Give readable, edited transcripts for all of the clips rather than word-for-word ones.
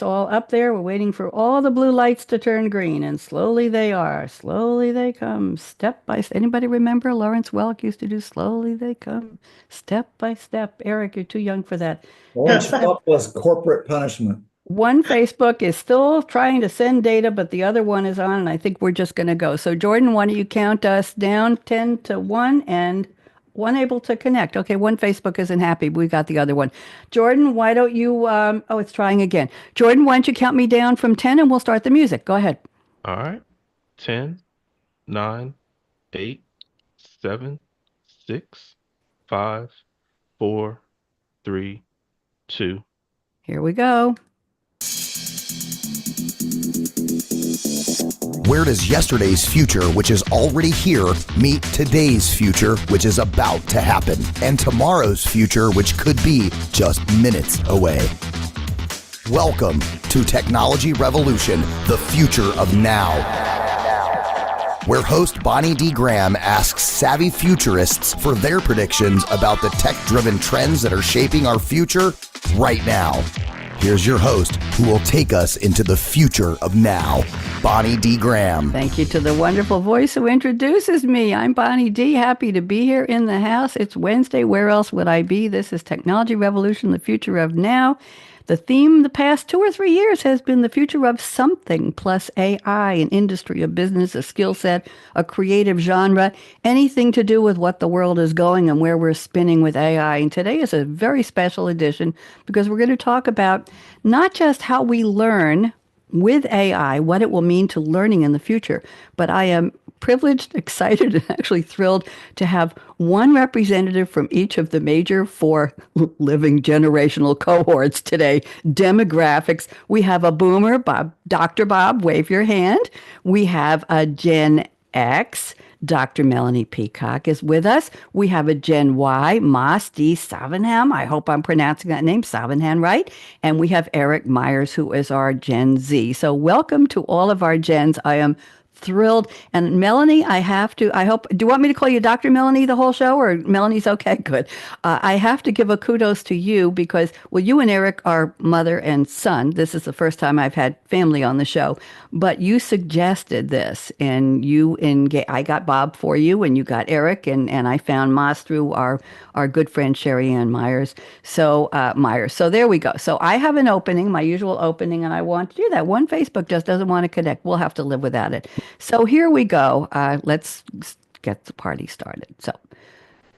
all up there. We're waiting for all the blue lights to turn green, and slowly they are. Slowly they come, step by step. Anybody remember Lawrence Welk used to do slowly they come, step by step? Eric, you're too young for that. Lawrence Welk was corporate punishment. One Facebook is still trying to send data, but the other one is on, and I think we're just going to go. So, Jordan, why don't you count us down 10 to 1 and one able to connect? Okay, one Facebook isn't happy. We got the other one. Jordan, why don't you? Oh, it's trying again. Jordan, why don't you count me down from 10 and we'll start the music? Go ahead. All right. 10, 9, 8, 7, 6, 5, 4, 3, 2. Here we go. Where does yesterday's future, which is already here, meet today's future, which is about to happen, and tomorrow's future, which could be just minutes away? Welcome to Technology Revolution, the future of now, where host Bonnie D. Graham asks savvy futurists for their predictions about the tech-driven trends that are shaping our future right now. Here's your host, who will take us into the future of now, Bonnie D. Graham. Thank you to the wonderful voice who introduces me. I'm Bonnie D. Happy to be here in the house. It's Wednesday. Where else would I be? This is Technology Revolution, the future of now. The theme the past 2 or 3 years has been the future of something plus AI, an industry, a business, a skill set, a creative genre, anything to do with what the world is going and where we're spinning with AI. And today is a very special edition because we're going to talk about not just how we learn with AI, what it will mean to learning in the future, but I am privileged, excited, and actually thrilled to have one representative from each of the major 4 living generational cohorts today. Demographics. We have a boomer, Bob, Dr. Bob, wave your hand. We have a Gen X. Dr. Melanie Peacock is with us. We have a Gen Y, Maas D. Savanghan. I hope I'm pronouncing that name, Savanghan, right? And we have Eric Myers, who is our Gen Z. So welcome to all of our Gens. I am thrilled. And Melanie, I hope, do you want me to call you Dr. Melanie the whole show, or Melanie's okay? Good. I have to give a kudos to you because, well, you and Eric are mother and son. This is the first time I've had family on the show, but you suggested this and I got Bob for you and you got Eric and I found Maas through our good friend Sherry Ann Myers. So there we go. So I have an opening, my usual opening, and I want to do that. One Facebook just doesn't want to connect. We'll have to live without it. So here we go. Let's get the party started. So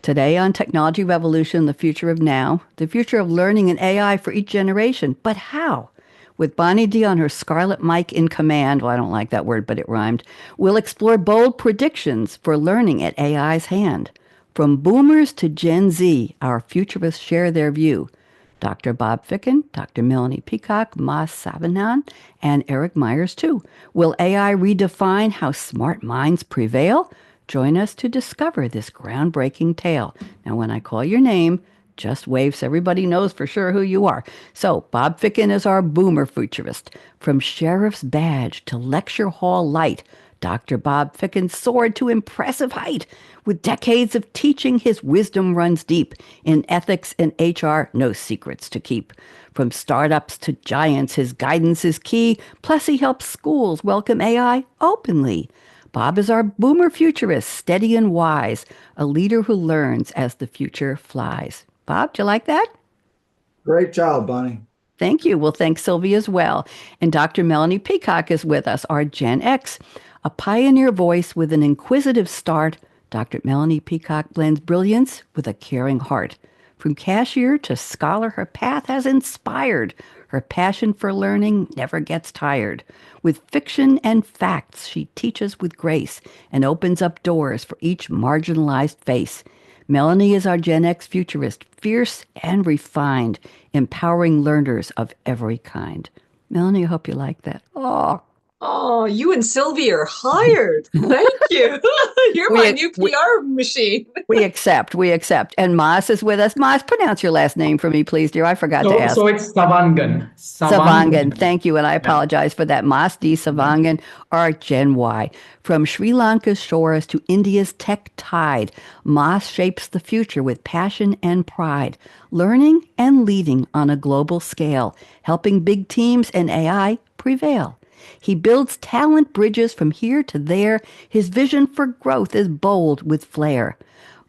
today on Technology Revolution, the future of now, the future of learning and AI for each generation. But how? With Bonnie D on her Scarlett mic in command, well, I don't like that word, but it rhymed, we'll explore bold predictions for learning at AI's hand. From boomers to Gen Z, our futurists share their view. Dr. Bob Ficken, Dr. Melanie Peacock, Maas Savanghan, and Eric Myers, too. Will AI redefine how smart minds prevail? Join us to discover this groundbreaking tale. Now, when I call your name, just wave so everybody knows for sure who you are. So, Bob Ficken is our boomer futurist. From sheriff's badge to lecture hall light, Dr. Bob Ficken soared to impressive height. With decades of teaching, his wisdom runs deep. In ethics and HR, no secrets to keep. From startups to giants, his guidance is key. Plus, he helps schools welcome AI openly. Bob is our boomer futurist, steady and wise, a leader who learns as the future flies. Bob, do you like that? Great job, Bonnie. Thank you. Well, thanks, Sylvie, as well. And Dr. Melanie Peacock is with us, our Gen X, a pioneer voice with an inquisitive start. Dr. Melanie Peacock blends brilliance with a caring heart. From cashier to scholar, her path has inspired. Her passion for learning never gets tired. With fiction and facts, she teaches with grace and opens up doors for each marginalized face. Melanie is our Gen X futurist, fierce and refined, empowering learners of every kind. Melanie, I hope you like that. Oh, you and Sylvie are hired. Thank you. You're We- my new we- PR machine. We accept. We accept. And Maas is with us. Maas, pronounce your last name for me, please, dear. I forgot to ask. So it's Savanghan. Savanghan. Thank you. And I apologize for that. Maas D. Savanghan are Gen Y. From Sri Lanka's shores to India's tech tide, Maas shapes the future with passion and pride, learning and leading on a global scale, helping big teams and AI prevail. He builds talent bridges from here to there. His vision for growth is bold with flair.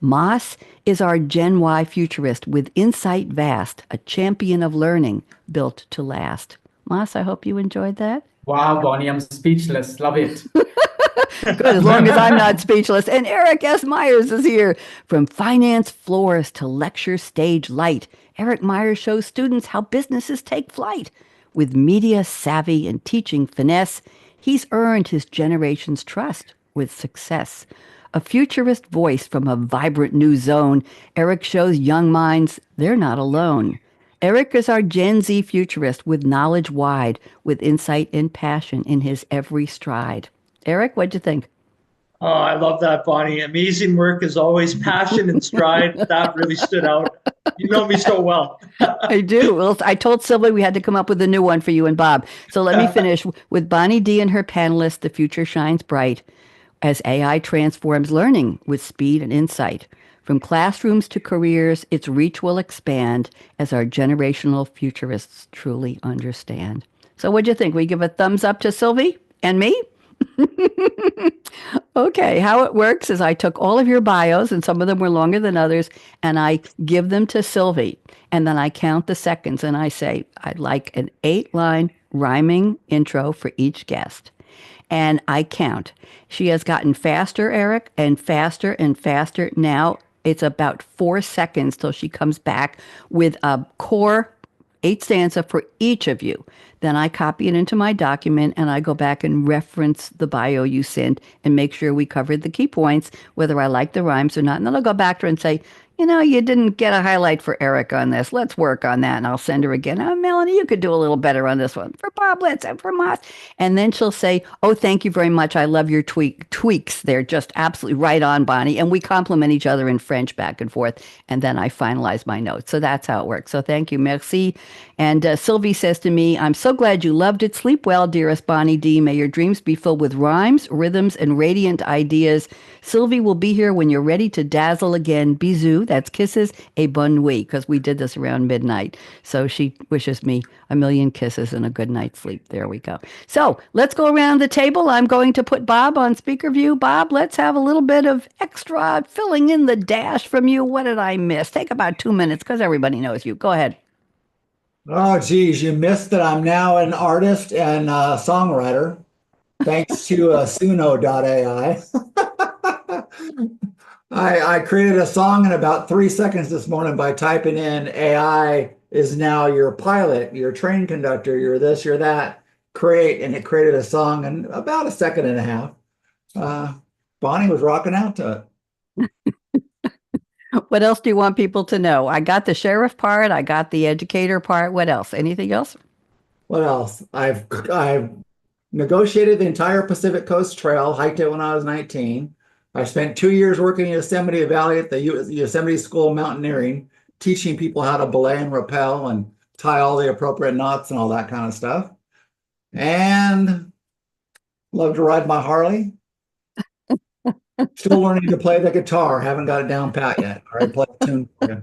Maas is our Gen Y futurist with insight vast, a champion of learning built to last. Maas, I hope you enjoyed that. Wow, Bonnie, I'm speechless. Love it. Good, as long as I'm not speechless. And Eric S. Myers is here. From finance floors to lecture stage light, Eric Myers shows students how businesses take flight. With media savvy and teaching finesse, he's earned his generation's trust with success. A futurist voice from a vibrant new zone, Eric shows young minds they're not alone. Eric is our Gen Z futurist with knowledge wide, with insight and passion in his every stride. Eric, what'd you think? Oh, I love that, Bonnie. Amazing work as always. Passion and stride. That really stood out. You know me so well. I do. Well, I told Sylvia we had to come up with a new one for you and Bob. So let me finish with Bonnie D and her panelists. The future shines bright as AI transforms learning with speed and insight. From classrooms to careers, its reach will expand as our generational futurists truly understand. So what'd you think? We give a thumbs up to Sylvie and me? Okay, how it works is I took all of your bios, and some of them were longer than others, and I give them to Sylvie. And then I count the seconds, and I say, I'd like an 8-line rhyming intro for each guest. And I count. She has gotten faster, Eric, and faster and faster. Now it's about 4 seconds till she comes back with a core 8 stanza for each of you. Then I copy it into my document and I go back and reference the bio you sent and make sure we covered the key points, whether I like the rhymes or not. And then I'll go back to her and say, you didn't get a highlight for Eric on this. Let's work on that. And I'll send her again. Oh, Melanie, you could do a little better on this one. For Bob, and for Maas. And then she'll say, oh, thank you very much. I love your tweaks. They're just absolutely right on, Bonnie. And we compliment each other in French back and forth. And then I finalize my notes. So that's how it works. So thank you. Merci. And Sylvie says to me, I'm so glad you loved it. Sleep well, dearest Bonnie D. May your dreams be filled with rhymes, rhythms, and radiant ideas. Sylvie will be here when you're ready to dazzle again. Bisous. That's kisses. A bonne nuit, because we did this around midnight. So she wishes me a million kisses and a good night's sleep. There we go. So let's go around the table. I'm going to put Bob on speaker view. Bob, let's have a little bit of extra filling in the dash from you. What did I miss? Take about 2 minutes because everybody knows you. Go ahead. Oh, geez, you missed that I'm now an artist and songwriter, thanks to Suno.ai. I created a song in about 3 seconds this morning by typing in AI is now your pilot, your train conductor, you're this, you're that, and it created a song in about 1.5 seconds. Bonnie was rocking out to it. What else do you want people to know? I got the sheriff part. I got the educator part. What else? Anything else? What else? I've negotiated the entire Pacific Coast Trail, hiked it when I was 19. I spent 2 years working in Yosemite Valley at the Yosemite School of Mountaineering, teaching people how to belay and rappel and tie all the appropriate knots and all that kind of stuff. And love to ride my Harley. Still learning to play the guitar. Haven't got it down pat yet. All right, play a tune for you.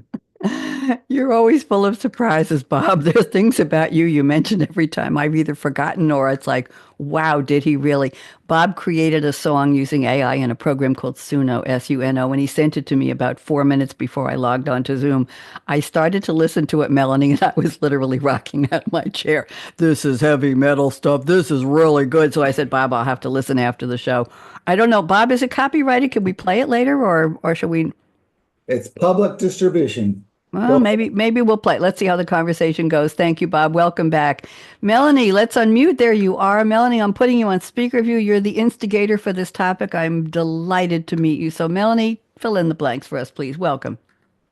You're always full of surprises, Bob. There's things about you mention every time I've either forgotten or it's like, wow, did he really? Bob created a song using AI in a program called Suno, S-U-N-O, and he sent it to me about 4 minutes before I logged on to Zoom. I started to listen to it, Melanie, and I was literally rocking out of my chair. This is heavy metal stuff. This is really good. So I said, Bob, I'll have to listen after the show. I don't know. Bob, is it copyrighted? Can we play it later or should we? It's public distribution. Well, maybe we'll play. Let's see how the conversation goes. Thank you, Bob. Welcome back. Melanie, let's unmute. There you are. Melanie, I'm putting you on speaker view. You're the instigator for this topic. I'm delighted to meet you. So, Melanie, fill in the blanks for us, please. Welcome.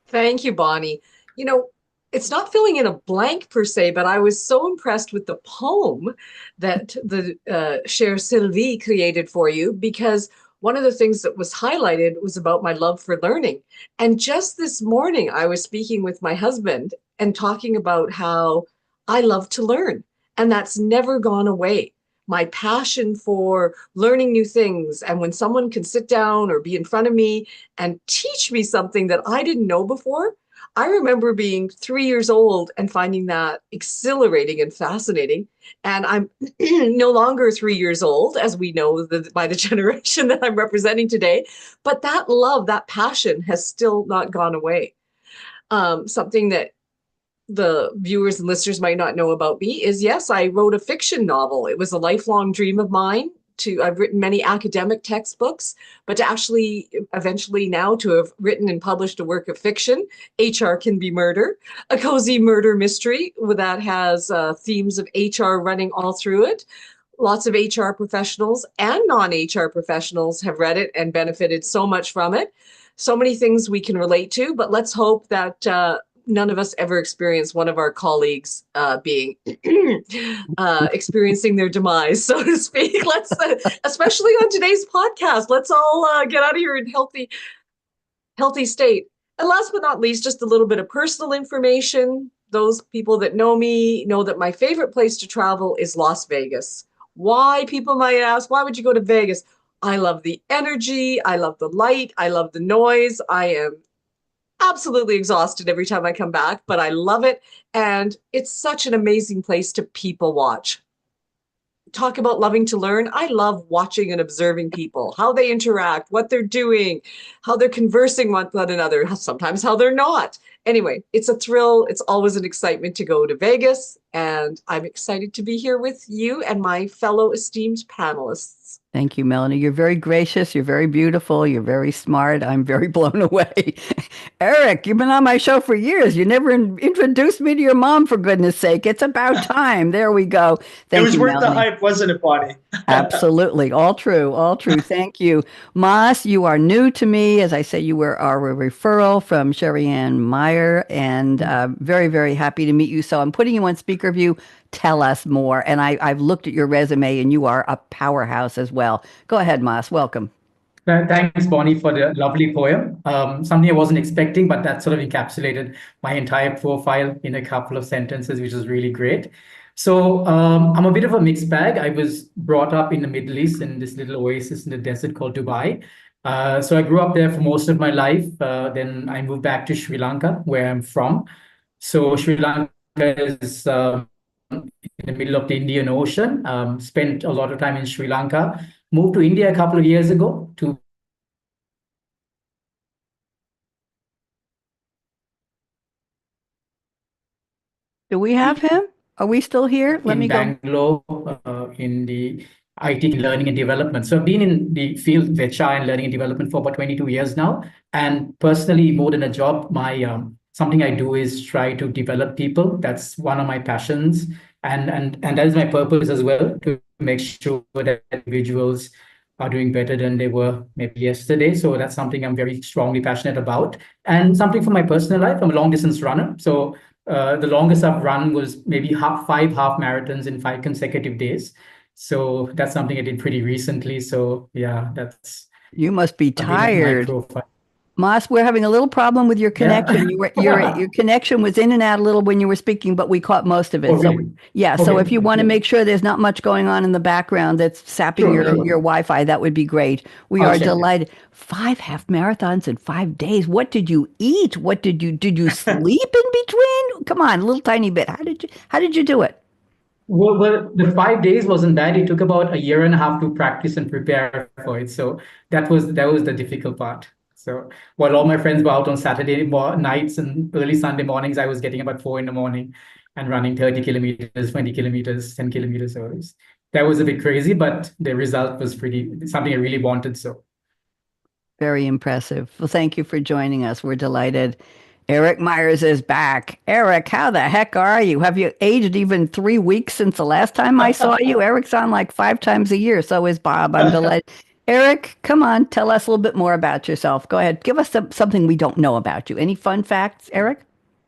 Thank you, Bonnie. It's not filling in a blank per se, but I was so impressed with the poem that the Cher Sylvie created for you, because one of the things that was highlighted was about my love for learning. And just this morning, I was speaking with my husband and talking about how I love to learn, and that's never gone away. My passion for learning new things. And when someone can sit down or be in front of me and teach me something that I didn't know before, I remember being 3 years old and finding that exhilarating and fascinating. And I'm no longer 3 years old, as we know by the generation that I'm representing today. But that love, that passion has still not gone away. Something that the viewers and listeners might not know about me is, yes, I wrote a fiction novel. It was a lifelong dream of mine. I've written many academic textbooks, but to actually eventually now to have written and published a work of fiction, HR Can Be Murder, a cozy murder mystery that has themes of HR running all through it. Lots of HR professionals and non-HR professionals have read it and benefited so much from it. So many things we can relate to, but let's hope that none of us ever experience one of our colleagues being experiencing their demise, so to speak. Let's, especially on today's podcast, let's all get out of here in healthy state. And last but not least, just a little bit of personal information. Those people that know me know that my favorite place to travel is Las Vegas. Why, people might ask, why would you go to Vegas? I love the energy. I love the light. I love the noise. I am absolutely exhausted every time I come back, but I love it. And it's such an amazing place to people watch. Talk about loving to learn. I love watching and observing people, how they interact, what they're doing, how they're conversing with one another, sometimes how they're not. Anyway, it's a thrill. It's always an excitement to go to Vegas. And I'm excited to be here with you and my fellow esteemed panelists. Thank you, Melanie. You're very gracious. You're very beautiful. You're very smart. I'm very blown away. Eric, you've been on my show for years. You never introduced me to your mom, for goodness sake. It's about time. There we go. Thank it was you, worth Melanie. the hype, wasn't it, Bonnie? Absolutely. All true. All true. Thank you. Maas, you are new to me. As I say, you were our referral from Sherry Ann Meyer, and very, very happy to meet you. So I'm putting you on speaker view. Tell us more. And I've looked at your resume, and you are a powerhouse as well. Go ahead, Maas. Welcome. Thanks, Bonnie, for the lovely poem. Something I wasn't expecting, but that sort of encapsulated my entire profile in a couple of sentences, which is really great. So I'm a bit of a mixed bag. I was brought up in the Middle East in this little oasis in the desert called Dubai. So I grew up there for most of my life. Then I moved back to Sri Lanka, where I'm from. So Sri Lanka is in the middle of the Indian Ocean. Spent a lot of time in Sri Lanka. Moved to India a couple of years ago to Do we have him? Are we still here? Let in me go. Bangalore in the IT learning and development. So I've been in the field of HR and learning and development for about 22 years now. And personally, more than a job, my something I do is try to develop people. That's one of my passions. And that is my purpose as well, to make sure that individuals are doing better than they were maybe yesterday. So that's something I'm very strongly passionate about. And something for my personal life, I'm a long distance runner. So the longest I've run was maybe five half marathons in 5 consecutive days. So that's something I did pretty recently. So yeah, that's You must be a bit of my tired. profile. Moss, we're having a little problem with your connection. Your connection was in and out a little when you were speaking, but we caught most of it. Oh, So really? yeah, so Okay. if you want to make sure there's not much going on in the background that's sapping Sure, your sure. Wi-Fi, that would be great. We I'll are check it. delighted. 5 half marathons in 5 days. What did you eat? What did you sleep in between? Come on, a little tiny bit. How did you do it? Well, the 5 days wasn't bad. It took about a year and a half to practice and prepare for it. So that was the difficult part. So while all my friends were out on Saturday nights and early Sunday mornings, I was getting up at 4 in the morning and running 30 kilometers, 20 kilometers, 10 kilometers. So that was a bit crazy, but the result was something I really wanted. So Very impressive. Well, thank you for joining us. We're delighted. Eric Myers is back. Eric, how the heck are you? Have you aged even 3 weeks since the last time I saw you? Eric's on like 5 times a year. So is Bob. I'm delighted. Eric, come on, tell us a little bit more about yourself. Go ahead. Give us something we don't know about you. Any fun facts, Eric?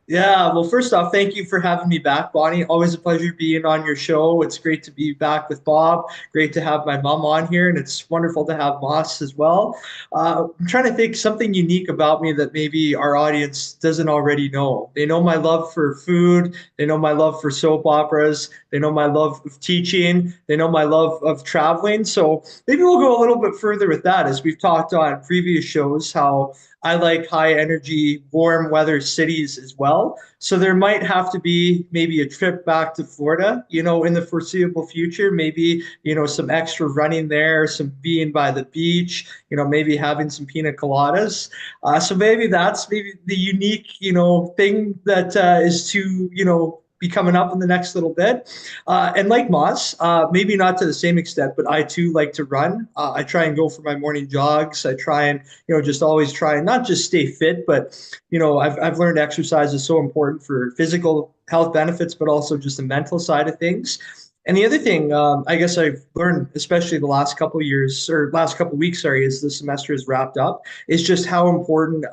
Yeah, well, first off, thank you for having me back, Bonnie. Always a pleasure being on your show. It's great to be back with Bob. Great to have my mom on here, and it's wonderful to have Maas as well. I'm trying to think something unique about me that maybe our audience doesn't already know. They know my love for food. They know my love for soap operas. They know my love of teaching. They know my love of traveling. So maybe we'll go a little bit further with that, as we've talked on previous shows, how I like high energy, warm weather cities as well. So there might have to be maybe a trip back to Florida, in the foreseeable future. Maybe, some extra running there, some being by the beach, maybe having some pina coladas. So maybe that's maybe the unique, thing that is to, be coming up in the next little bit. And like Moss, maybe not to the same extent, but I too like to run. I try and go for my morning jogs. I try and, just always try and not just stay fit, but, I've learned exercise is so important for physical health benefits, but also just the mental side of things. And the other thing, I guess I've learned, especially the last couple of years or last couple of weeks, sorry, as the semester is wrapped up, is just how important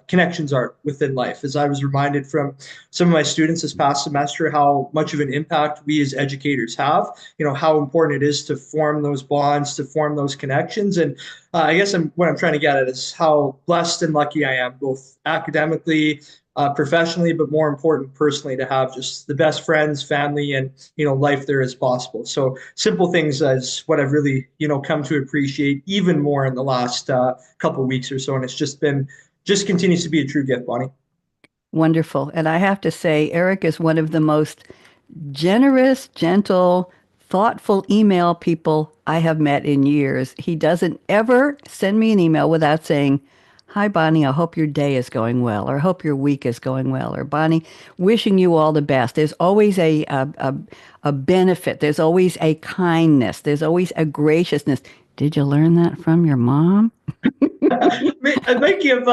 connections are within life. As I was reminded from some of my students this past semester, how much of an impact we as educators have, how important it is to form those bonds, to form those connections. And I guess what I'm trying to get at is how blessed and lucky I am, both academically, professionally, but more important personally, to have just the best friends, family, and life there as possible. So simple things as what I've really come to appreciate even more in the last couple of weeks or so, and it's just continues to be a true gift, Bonnie. Wonderful. And I have to say, Eric is one of the most generous, gentle, thoughtful email people I have met in years. He doesn't ever send me an email without saying, "Hi, Bonnie, I hope your day is going well," or "I hope your week is going well," or "Bonnie, wishing you all the best." There's always a benefit. There's always a kindness. There's always a graciousness. Did you learn that from your mom? I might give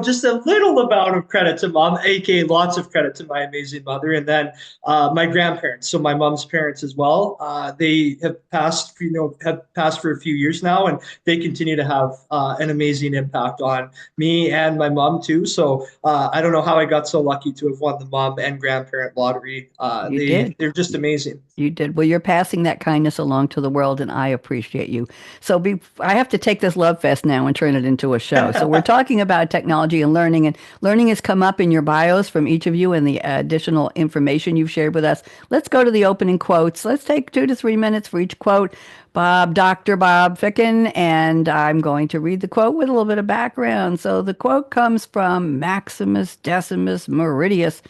just a little amount of credit to mom, aka lots of credit to my amazing mother, and then my grandparents, so my mom's parents as well. They have passed for a few years now, and they continue to have an amazing impact on me and my mom too. So I don't know how I got so lucky to have won the mom and grandparent lottery. You did. They're just amazing. You did. Well, you're passing that kindness along to the world, and I appreciate you. So I have to take this love fest now and turn it into a show. So we're talking about technology and learning has come up in your bios from each of you and the additional information you've shared with us. Let's go to the opening quotes. Let's take 2 to 3 minutes for each quote. Dr. Bob Ficken, and I'm going to read the quote with a little bit of background. So the quote comes from Maximus Decimus Meridius,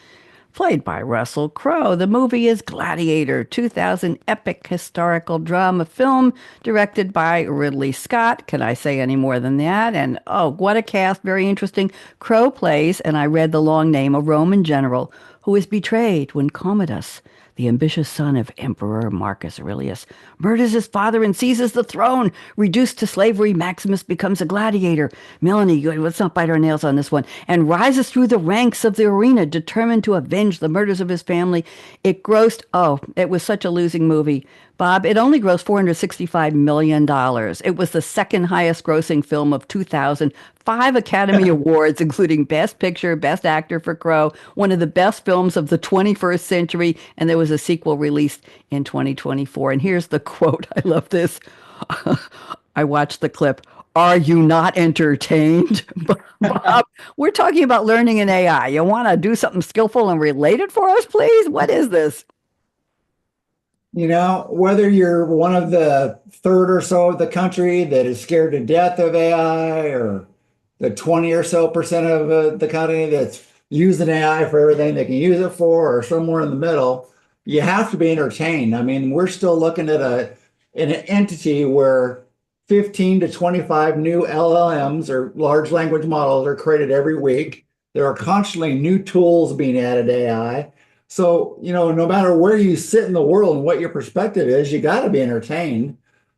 played by Russell Crowe. The movie is Gladiator, 2000 epic historical drama film directed by Ridley Scott. Can I say any more than that? And oh, what a cast, very interesting. Crowe plays, and I read the long name, a Roman general who is betrayed when Commodus, the ambitious son of Emperor Marcus Aurelius, murders his father and seizes the throne. Reduced to slavery, Maximus becomes a gladiator. Melanie, let's not bite our nails on this one, and rises through the ranks of the arena, determined to avenge the murders of his family. It was such a losing movie. Bob, it only grossed $465 million. It was the second highest grossing film of 2000. 5 Academy Awards, including Best Picture, Best Actor for Crowe, one of the best films of the 21st century, and there was a sequel released in 2024. And here's the quote. I love this. I watched the clip. "Are you not entertained?" Bob, we're talking about learning in AI. You want to do something skillful and related for us, please? What is this? Whether you're one of the third or so of the country that is scared to death of AI, or the 20 or so percent of the country that's using AI for everything they can use it for, or somewhere in the middle, you have to be entertained. I mean, we're still looking at an entity where 15 to 25 new LLMs, or large language models, are created every week. There are constantly new tools being added to AI. So, no matter where you sit in the world and what your perspective is, you got to be entertained.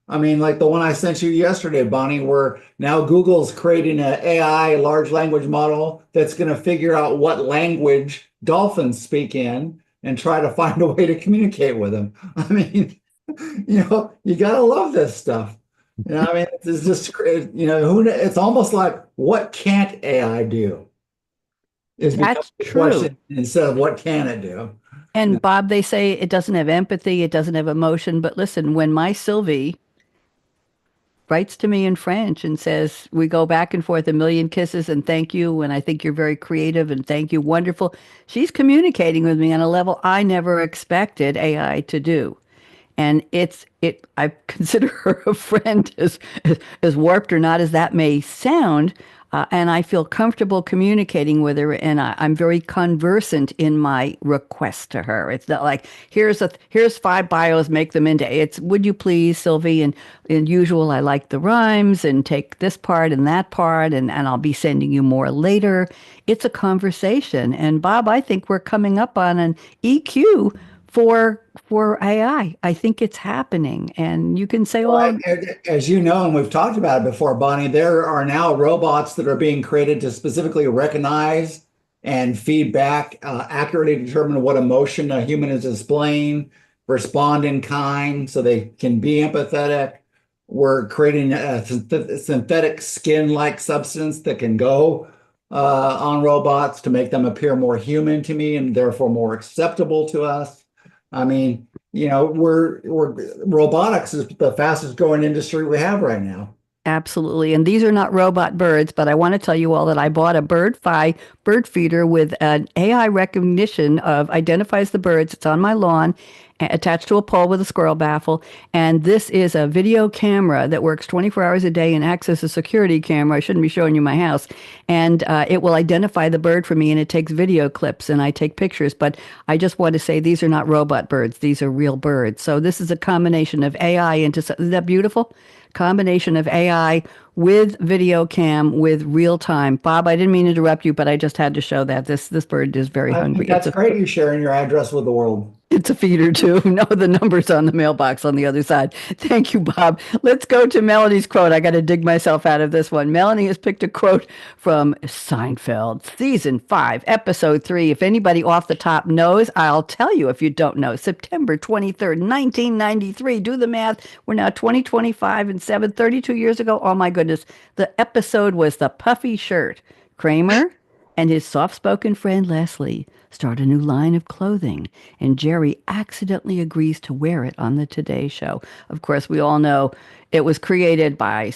I mean, like the one I sent you yesterday, Bonnie, where now Google's creating an AI large language model that's going to figure out what language dolphins speak in and try to find a way to communicate with them. I mean, you got to love this stuff. I mean, it's just, it's almost like, what can't AI do? is becoming That's the true. question instead of what can it do. And Bob, they say it doesn't have empathy, it doesn't have emotion. But listen, when my Sylvie writes to me in French and says, we go back and forth a million kisses and thank you, and I think you're very creative and thank you, wonderful. She's communicating with me on a level I never expected AI to do. And I consider her a friend, as warped or not as that may sound. And I feel comfortable communicating with her, and I'm very conversant in my request to her. It's not like here's 5 bios, make them into. It's would you please, Sylvie? And in usual, I like the rhymes and take this part and that part, and I'll be sending you more later. It's a conversation. And Bob, I think we're coming up on an EQ for AI. I think it's happening. And you can say, Well, well, as you know, and we've talked about it before, Bonnie, there are now robots that are being created to specifically recognize and feedback, accurately determine what emotion a human is displaying, respond in kind so they can be empathetic. We're creating a synthetic skin-like substance that can go on robots to make them appear more human to me and therefore more acceptable to us. I mean, we're robotics is the fastest growing industry we have right now. absolutely. And these are not robot birds, but I want to tell you all that I bought a bird feeder with an AI recognition of identifies the birds. It's on my lawn, attached to a pole with a squirrel baffle. And this is a video camera that works 24 hours a day and acts as a security camera. I shouldn't be showing you my house. And it will identify the bird for me, and it takes video clips, and I take pictures. But I just want to say these are not robot birds. These are real birds. So this is a combination of AI isn't that beautiful? Combination of AI with video cam with real time. Bob, I didn't mean to interrupt you, but I just had to show that this bird is very I hungry. think that's great. You sharing your address with the world. It's a feeder too. No, the number's on the mailbox on the other side. Thank you, Bob. Let's go to Melanie's quote. I got to dig myself out of this one. Melanie has picked a quote from Seinfeld, season 5, episode 3. If anybody off the top knows, I'll tell you if you don't know. September 23rd, 1993. Do the math. We're now 2025 and 32 years ago. Oh my goodness. The episode was The Puffy Shirt. Kramer and his soft-spoken friend Leslie start a new line of clothing, and Jerry accidentally agrees to wear it on the Today Show. Of course, we all know it was created by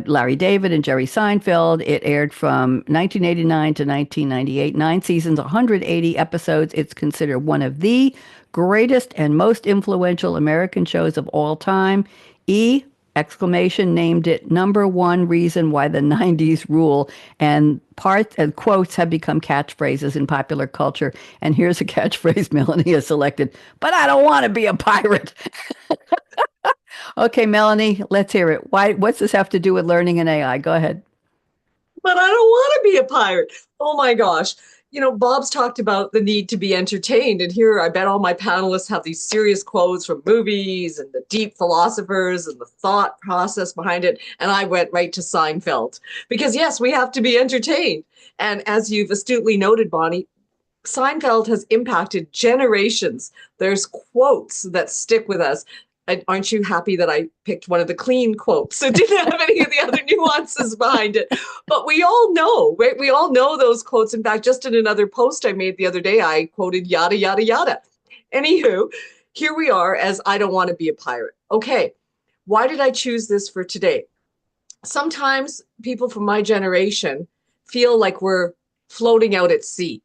Larry David and Jerry Seinfeld. It aired from 1989 to 1998, 9 seasons, 180 episodes. It's considered one of the greatest and most influential American shows of all time. Exclamation named it #1 reason why the 90s rule, and parts and quotes have become catchphrases in popular culture. And here's a catchphrase Melanie has selected, but I don't want to be a pirate. Okay, Melanie, let's hear it. What's this have to do with learning an AI? Go ahead. But I don't want to be a pirate. Oh my gosh. Bob's talked about the need to be entertained. And here, I bet all my panelists have these serious quotes from movies and the deep philosophers and the thought process behind it. And I went right to Seinfeld because, yes, we have to be entertained. And as you've astutely noted, Bonnie, Seinfeld has impacted generations. There's quotes that stick with us. Aren't you happy that I picked one of the clean quotes? So it didn't have any of the other nuances behind it. But we all know, right? We all know those quotes. In fact, just in another post I made the other day, I quoted yada, yada, yada. Anywho, here we are as I don't want to be a pirate. Okay, why did I choose this for today? Sometimes people from my generation feel like we're floating out at sea.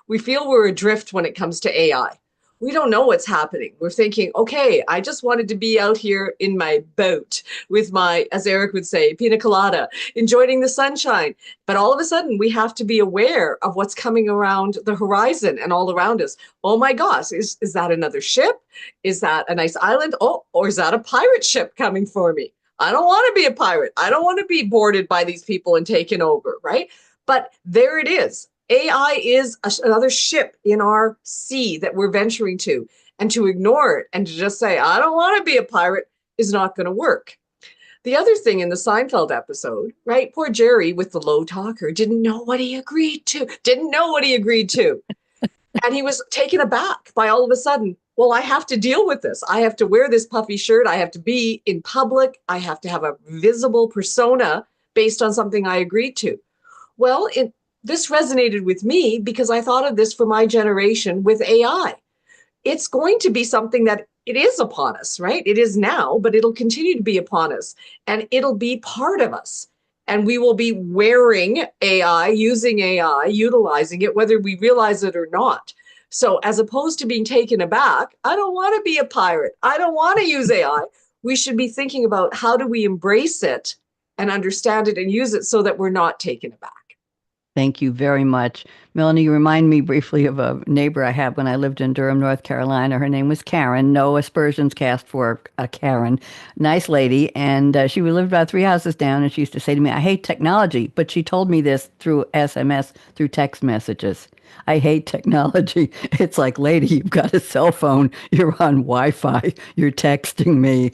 We feel we're adrift when it comes to AI. We don't know what's happening. We're thinking, okay, I just wanted to be out here in my boat with my, as Eric would say, pina colada, enjoying the sunshine. But all of a sudden, we have to be aware of what's coming around the horizon and all around us. Oh my gosh, is that another ship? Is that a nice island? Oh, or is that a pirate ship coming for me? I don't want to be a pirate. I don't want to be boarded by these people and taken over, right? But there it is. AI is another ship in our sea that we're venturing to, and to ignore it and to just say, I don't want to be a pirate is not going to work. The other thing in the Seinfeld episode, right? Poor Jerry with the low talker didn't know what he agreed to. And he was taken aback by all of a sudden, well, I have to deal with this. I have to wear this puffy shirt. I have to be in public. I have to have a visible persona based on something I agreed to. Well, this resonated with me because I thought of this for my generation with AI. It's going to be something that it is upon us, right? It is now, but it'll continue to be upon us and it'll be part of us. And we will be wearing AI, using AI, utilizing it, whether we realize it or not. So as opposed to being taken aback, I don't want to be a pirate. I don't want to use AI. We should be thinking about how do we embrace it and understand it and use it so that we're not taken aback. Thank you very much. Melanie, you remind me briefly of a neighbor I had when I lived in Durham, North Carolina. Her name was Karen. No aspersions cast for a Karen. Nice lady. And she lived about 3 houses down. And she used to say to me, I hate technology. But she told me this through SMS, through text messages. I hate technology. It's like, lady, you've got a cell phone. You're on Wi-Fi. You're texting me.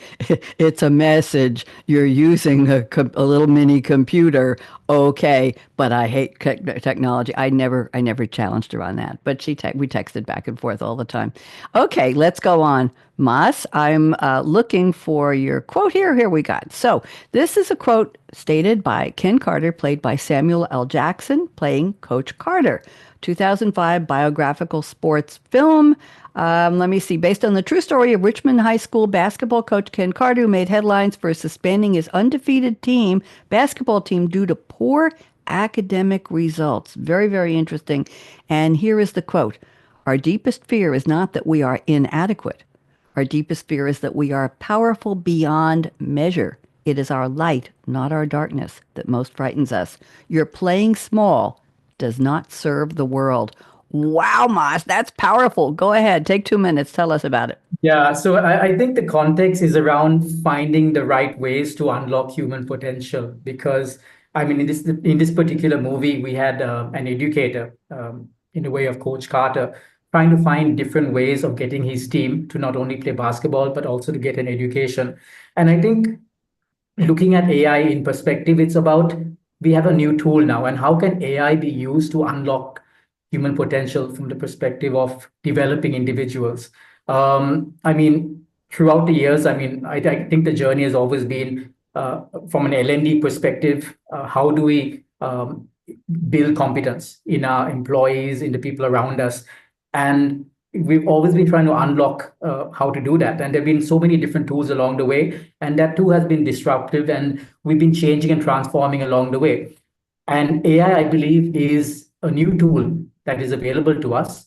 It's a message. You're using a little mini computer. Okay, but I hate technology. I never challenged her on that. But we texted back and forth all the time. Okay, let's go on. Maas, I'm looking for your quote here. Here we got. So this is a quote stated by Ken Carter, played by Samuel L. Jackson, playing Coach Carter. 2005 biographical sports film. Let me see. Based on the true story of Richmond High School basketball coach Ken Carter, who made headlines for suspending his undefeated basketball team due to poor academic results. Very, very interesting. And here is the quote. Our deepest fear is not that we are inadequate. Our deepest fear is that we are powerful beyond measure. It is our light, not our darkness, that most frightens us. You're playing small does not serve the world. Wow, Maas, that's powerful. Go ahead, take 2 minutes. Tell us about it. Yeah, so I think the context is around finding the right ways to unlock human potential. Because I mean, in this particular movie, we had an educator in the way of Coach Carter trying to find different ways of getting his team to not only play basketball but also to get an education. And I think looking at AI in perspective, it's about we have a new tool now, and how can AI be used to unlock human potential from the perspective of developing individuals? I mean, throughout the years, I think the journey has always been from an L&D perspective. How do we build competence in our employees, in the people around us? And we've always been trying to unlock how to do that. And there have been so many different tools along the way. And that too has been disruptive. And we've been changing and transforming along the way. And AI, I believe, is a new tool that is available to us.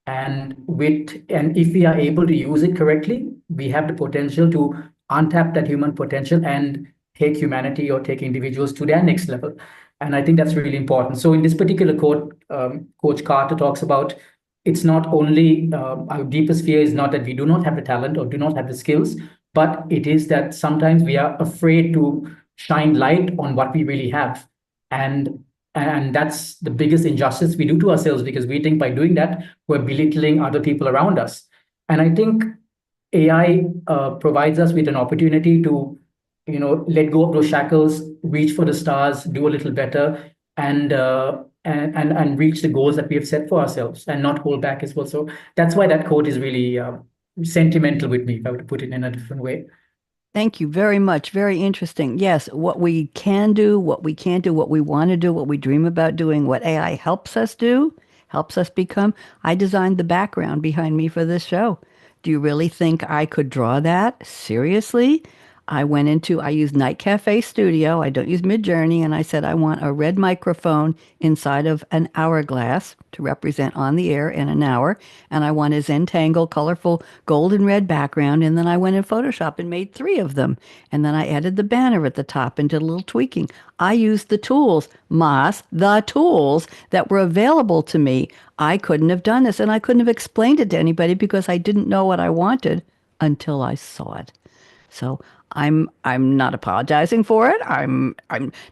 And if we are able to use it correctly, we have the potential to untap that human potential and take humanity or take individuals to their next level. And I think that's really important. So in this particular quote, Coach Carter talks about it's not only our deepest fear is not that we do not have the talent or do not have the skills, but it is that sometimes we are afraid to shine light on what we really have. And that's the biggest injustice we do to ourselves, because we think by doing that, we're belittling other people around us. And I think AI provides us with an opportunity to, let go of those shackles, reach for the stars, do a little better, and reach the goals that we have set for ourselves and not hold back as well. So that's why that quote is really sentimental with me, if I were to put it in a different way. Thank you very much. Very interesting. Yes, what we can do, what we can't do, what we want to do, what we dream about doing, what AI helps us do, helps us become. I designed the background behind me for this show. Do you really think I could draw that? Seriously? I used Night Cafe Studio. I don't use Midjourney. And I said, I want a red microphone inside of an hourglass to represent on the air in an hour. And I want a Zentangle, colorful gold and red background. And then I went in Photoshop and made 3 of them. And then I added the banner at the top and did a little tweaking. I used the tools, Maas, the tools that were available to me. I couldn't have done this. And I couldn't have explained it to anybody because I didn't know what I wanted until I saw it. So I'm not apologizing for it. I'm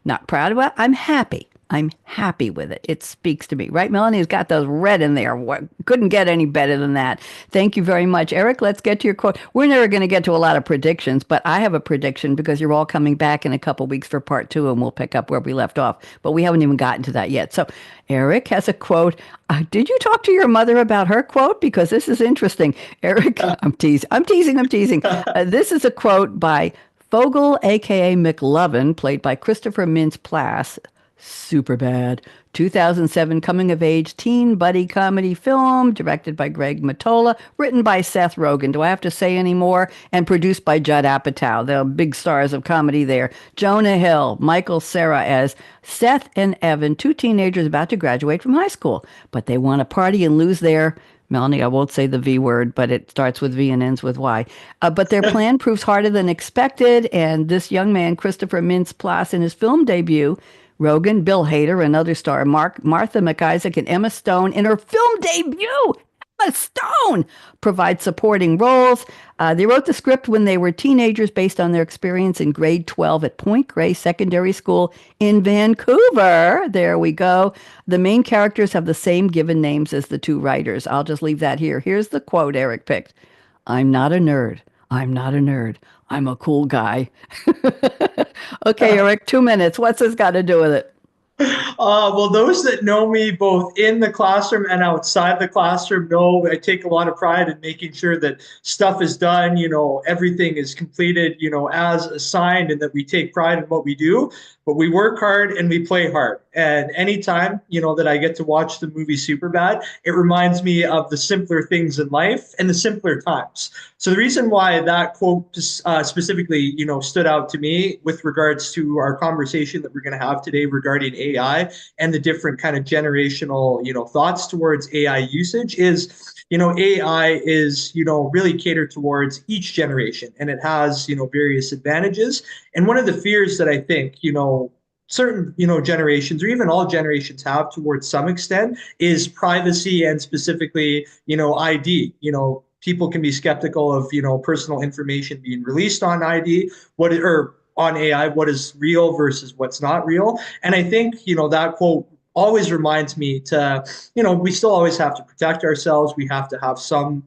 not proud of it. I'm happy. I'm happy with it. It speaks to me, right? Melanie's got those red in there. Couldn't get any better than that. Thank you very much, Eric. Let's get to your quote. We're never going to get to a lot of predictions, but I have a prediction because you're all coming back in a couple weeks for part 2, and we'll pick up where we left off. But we haven't even gotten to that yet. So Eric has a quote. Did you talk to your mother about her quote? Because this is interesting. Eric, I'm teasing. This is a quote by Fogel, a.k.a. McLovin, played by Christopher Mintz-Plasse. Super bad. 2007 coming-of-age teen buddy comedy film directed by Greg Mottola, written by Seth Rogen. Do I have to say any more? And produced by Judd Apatow. The big stars of comedy there. Jonah Hill, Michael Cera as Seth and Evan, two teenagers about to graduate from high school, but they want to party and lose their Melanie, I won't say the V word, but it starts with V and ends with Y. But their plan proves harder than expected, and this young man, Christopher Mintz-Plasse, in his film debut, Rogen, Bill Hader, another star, Martha McIsaac, and Emma Stone in her film debut. Emma Stone provides supporting roles. They wrote the script when they were teenagers based on their experience in grade 12 at Point Grey Secondary School in Vancouver. There we go. The main characters have the same given names as the two writers. I'll just leave that here. Here's the quote Eric picked. "I'm not a nerd. I'm not a nerd. I'm a cool guy." Okay, Eric, 2 minutes. What's this got to do with it? Well, those that know me both in the classroom and outside the classroom know I take a lot of pride in making sure that stuff is done, everything is completed, as assigned, and that we take pride in what we do. But we work hard and we play hard. And anytime, that I get to watch the movie Superbad, it reminds me of the simpler things in life and the simpler times. So the reason why that quote specifically, stood out to me with regards to our conversation that we're going to have today regarding AI and the different kind of generational, thoughts towards AI usage is, AI is, really catered towards each generation, and it has, various advantages. And one of the fears that I think, certain, generations or even all generations have towards some extent is privacy, and specifically, ID. People can be skeptical of, personal information being released on ID, or on AI, what is real versus what's not real. And I think, that quote always reminds me to, we still always have to protect ourselves. We have to have some,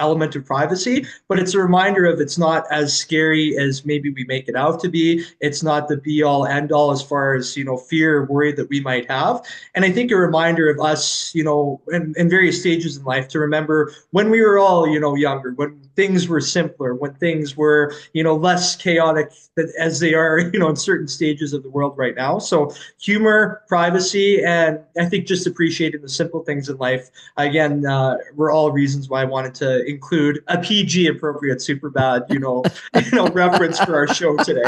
element of privacy, but it's a reminder of it's not as scary as maybe we make it out to be. It's not the be all end all as far as, fear or worry that we might have. And I think a reminder of us, in various stages in life to remember when we were all, younger, when things were simpler, when things were, less chaotic as they are, in certain stages of the world right now. So humor, privacy, and I think just appreciating the simple things in life, again, were all reasons why I wanted to include a PG appropriate Superbad, reference for our show today.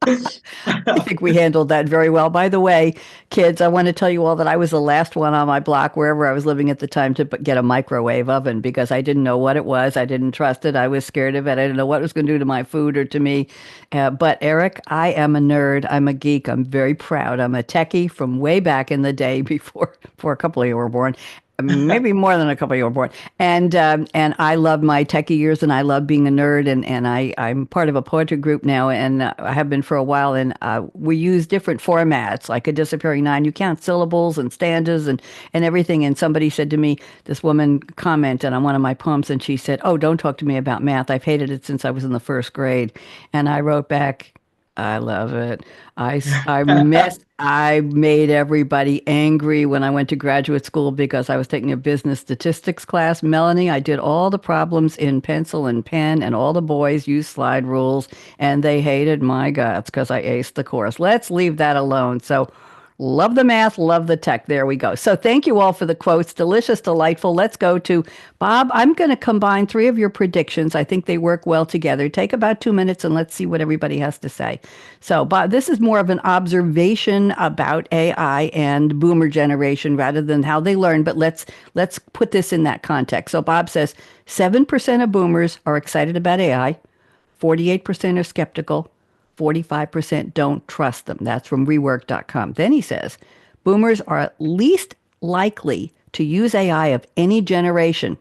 I think we handled that very well. By the way, kids, I want to tell you all that I was the last one on my block, wherever I was living at the time, to get a microwave oven because I didn't know what it was. I didn't trust it. I was scared of it. I didn't know what it was going to do to my food or to me. But Eric, I am a nerd. I'm a geek. I'm very proud. I'm a techie from way back in the day before a couple of you were born. Maybe more than a couple of you were born. And I love my techie years, and I love being a nerd. And I'm part of a poetry group now, and I have been for a while. And we use different formats, like a disappearing nine. You count syllables and stanzas and everything. And somebody said to me, this woman commented on one of my poems, and she said, "Oh, don't talk to me about math. I've hated it since I was in the first grade." And I wrote back, "I love it. I made everybody angry when I went to graduate school because I was taking a business statistics class. Melanie, I did all the problems in pencil and pen, and all the boys used slide rules, and they hated my guts because I aced the course." Let's leave that alone. So love the math, love the tech. There we go. So thank you all for the quotes. Delicious, delightful. Let's go to Bob. I'm going to combine three of your predictions. I think they work well together. Take about 2 minutes and let's see what everybody has to say. So Bob, this is more of an observation about AI and boomer generation rather than how they learn, but let's put this in that context. So Bob says 7% of boomers are excited about AI, 48% are skeptical, 45% don't trust them. That's from rework.com. Then he says, boomers are least likely to use AI of any generation.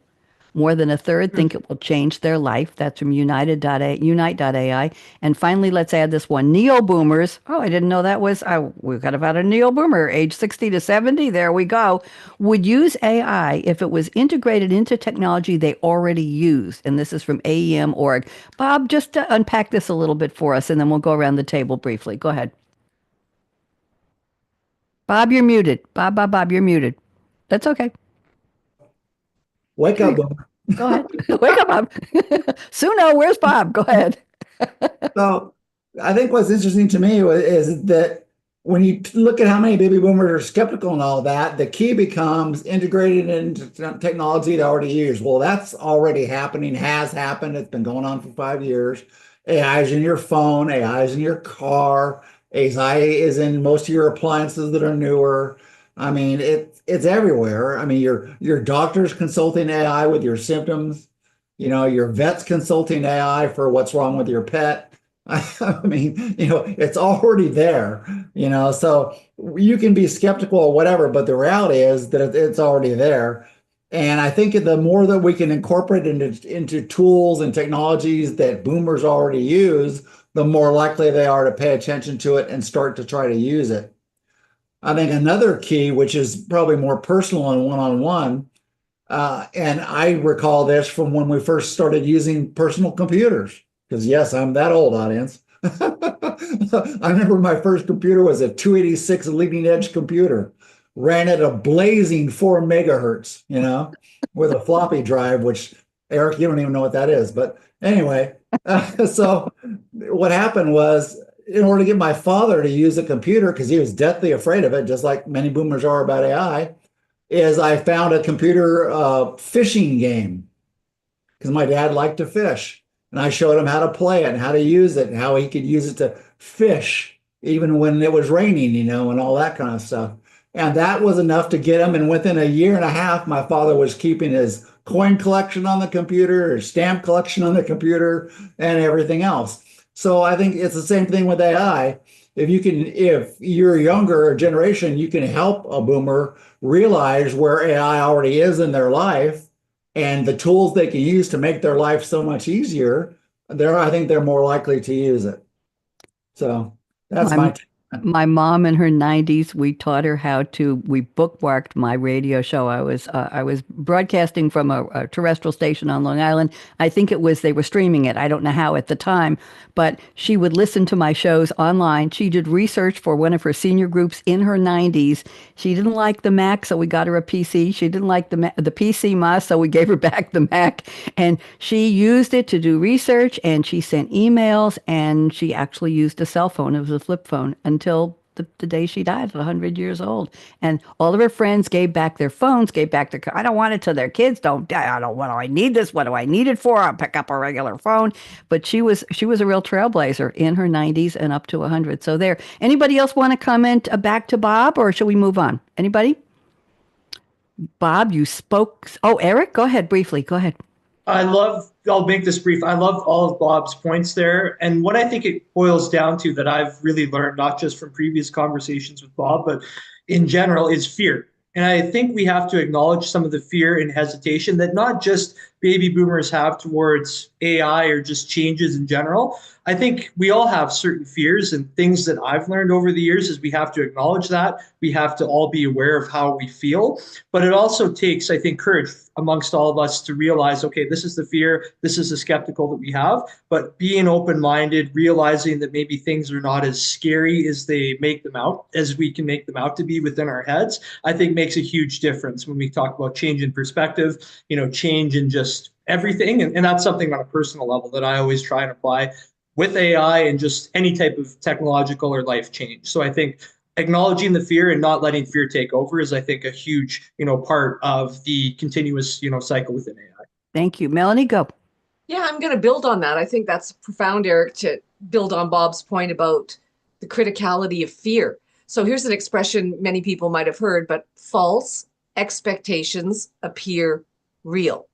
More than a third think it will change their life. That's from Unite.ai. And finally, let's add this one. Neo-boomers. Oh, I didn't know that was, we could have had a neo-boomer, age 60 to 70. There we go. Would use AI if it was integrated into technology they already use. And this is from AEM.org. Bob, just to unpack this a little bit for us, and then we'll go around the table briefly. Go ahead. Bob, you're muted. Bob, you're muted. That's okay. Wake up, Bob. Go ahead. Wake up, Bob. Suno, where's Bob? Go ahead. So I think what's interesting to me is that when you look at how many baby boomers are skeptical and all that, the key becomes integrated into technology they already use. Well, that's already happening, has happened. It's been going on for 5 years. AI is in your phone, AI is in your car, AI is in most of your appliances that are newer. I mean, it's everywhere. I mean, your doctor's consulting AI with your symptoms. Your vet's consulting AI for what's wrong with your pet. I mean, it's already there, so you can be skeptical or whatever, but the reality is that it's already there. And I think the more that we can incorporate into tools and technologies that boomers already use, the more likely they are to pay attention to it and start to try to use it. I think another key, which is probably more personal and one-on-one, and I recall this from when we first started using personal computers, because yes, I'm that old, audience. I remember my first computer was a 286 leading edge computer, ran at a blazing 4 megahertz, with a floppy drive, which Eric, you don't even know what that is. But anyway, so what happened was, in order to get my father to use a computer, because he was deathly afraid of it, just like many boomers are about AI, is I found a computer fishing game, because my dad liked to fish. And I showed him how to play it and how to use it and how he could use it to fish, even when it was raining, and all that kind of stuff. And that was enough to get him. And within a year and a half, my father was keeping his coin collection on the computer, his stamp collection on the computer, and everything else. So I think it's the same thing with AI. If you're a younger generation, you can help a boomer realize where AI already is in their life and the tools they can use to make their life so much easier. I think they're more likely to use it. So that's my My mom in her 90s, we taught her we bookmarked my radio show. I was broadcasting from a terrestrial station on Long Island. I think they were streaming it. I don't know how at the time, but she would listen to my shows online. She did research for one of her senior groups in her 90s. She didn't like the Mac, so we got her a PC. She didn't like the PC Maas, so we gave her back the Mac. And she used it to do research, and she sent emails, and she actually used a cell phone. It was a flip phone until the day she died at 100 years old. And all of her friends gave back their phones, gave back their, I don't want it to their kids. I don't, what do I need this? What do I need it for? I'll pick up a regular phone. But she was a real trailblazer in her 90s and up to 100. So there. Anybody else want to comment back to Bob, or shall we move on? Anybody? Bob, you spoke. Oh, Eric, go ahead briefly. Go ahead. I'll make this brief. I love all of Bob's points there. And what I think it boils down to, that I've really learned, not just from previous conversations with Bob, but in general, is fear. And I think we have to acknowledge some of the fear and hesitation that not just baby boomers have towards AI or just changes in general. I think we all have certain fears, and things that I've learned over the years is we have to acknowledge that. We have to all be aware of how we feel. But it also takes, I think, courage amongst all of us to realize, okay, this is the fear, this is the skeptical that we have, but being open-minded, realizing that maybe things are not as scary as they make them out, as we can make them out to be within our heads, I think makes a huge difference when we talk about change in perspective, change in just everything. And that's something on a personal level that I always try and apply with AI and just any type of technological or life change. So I think acknowledging the fear and not letting fear take over is, I think, a huge, part of the continuous, cycle within AI. Thank you. Melanie, go. Yeah, I'm going to build on that. I think that's profound, Eric, to build on Bob's point about the criticality of fear. So here's an expression many people might have heard, but false expectations appear real.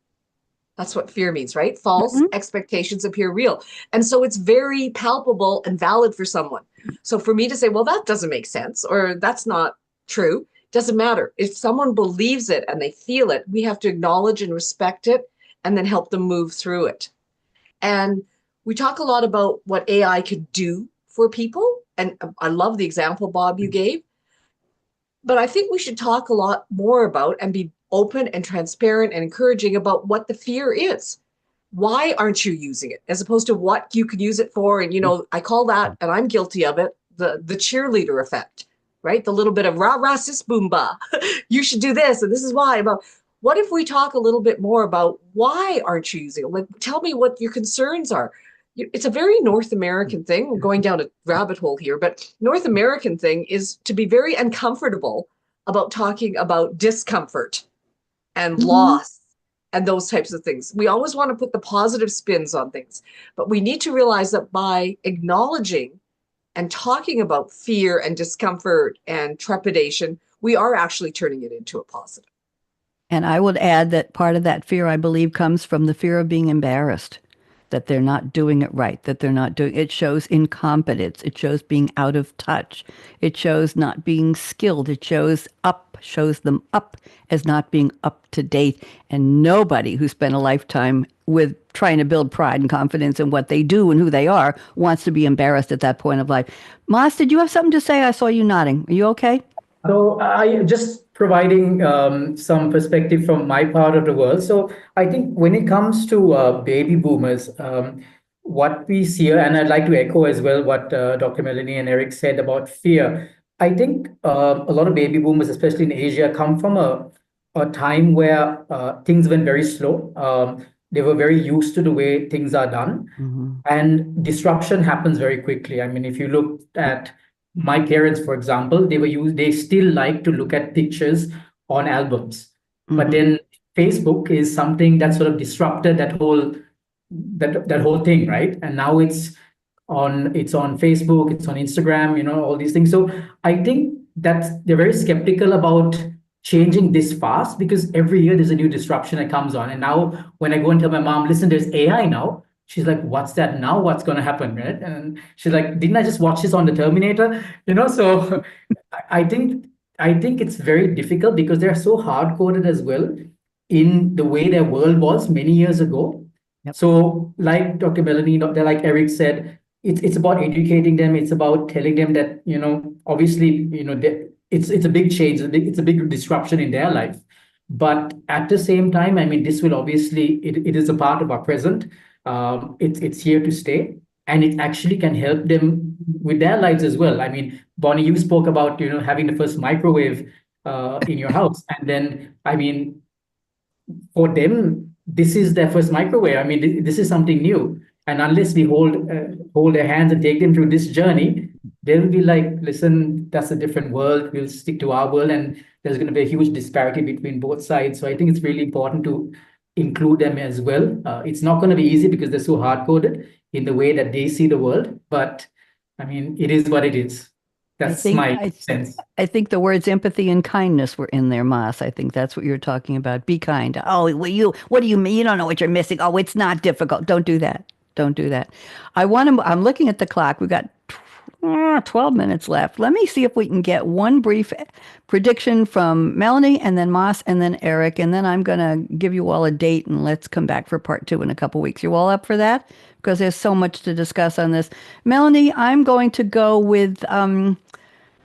That's what fear means, right? False expectations appear real. And so it's very palpable and valid for someone. So for me to say, well, that doesn't make sense, or that's not true, doesn't matter. If someone believes it and they feel it, we have to acknowledge and respect it and then help them move through it. And we talk a lot about what AI could do for people. And I love the example, Bob, you gave. But I think we should talk a lot more about and be open and transparent and encouraging about what the fear is. Why aren't you using it, as opposed to what you could use it for? And, I call that, and I'm guilty of it, the cheerleader effect, right? The little bit of rah, rah, sis, boom, bah. You should do this, and this is why. But what if we talk a little bit more about why aren't you using it? Like, tell me what your concerns are. it's a very North American thing. We're going down a rabbit hole here, but North American thing is to be very uncomfortable about talking about discomfort and loss and those types of things. We always want to put the positive spins on things, but we need to realize that by acknowledging and talking about fear and discomfort and trepidation, we are actually turning it into a positive. And I would add that part of that fear, I believe, comes from the fear of being embarrassed, that they're not doing it right, that they're not doing it. Shows incompetence. It shows being out of touch. It shows not being skilled. It shows them up as not being up to date. And nobody who spent a lifetime with trying to build pride and confidence in what they do and who they are wants to be embarrassed at that point of life. Maas, did you have something to say? I saw you nodding. Are you okay? So I just providing some perspective from my part of the world. So I think when it comes to baby boomers, what we see, and I'd like to echo as well what Dr. Melanie and Eric said about fear. I think a lot of baby boomers, especially in Asia, come from a time where things went very slow. They were very used to the way things are done, and disruption happens very quickly. I mean, if you look at my parents, for example, they still like to look at pictures on albums. But then Facebook is something that sort of disrupted that whole thing, right? And now it's on Facebook, it's on Instagram, all these things. So I think that they're very skeptical about changing this fast, because every year there's a new disruption that comes on. And now when I go and tell my mom, listen, there's AI now, she's like, what's that now? What's going to happen, right? And she's like, didn't I just watch this on the Terminator? So I think it's very difficult because they're so hard-coded as well in the way their world was many years ago. Yep. So like Dr. Melanie, like Eric said, it's about educating them. It's about telling them that, obviously, it's a big change. It's a big disruption in their life. But at the same time, I mean, this will obviously, it is a part of our present. It's here to stay, and it actually can help them with their lives as well. I mean, Bonnie, you spoke about, having the first microwave in your house. And then, I mean, for them, this is their first microwave. I mean, this is something new. And unless we hold their hands and take them through this journey, they'll be like, listen, that's a different world. We'll stick to our world. And there's going to be a huge disparity between both sides. So I think it's really important to include them as well. It's not going to be easy because they're so hard-coded in the way that they see the world. But I mean, it is what it is. That's my sense. I think the words empathy and kindness were in there, Maas. I think that's what you're talking about. Be kind. Oh, what do you mean? You don't know what you're missing. Oh, it's not difficult. Don't do that. Don't do that. I'm looking at the clock. We've got 12 minutes left. Let me see if we can get one brief prediction from Melanie and then Maas and then Eric. And then I'm going to give you all a date and let's come back for part 2 in a couple weeks. You all up for that? Because there's so much to discuss on this. Melanie, I'm going to go with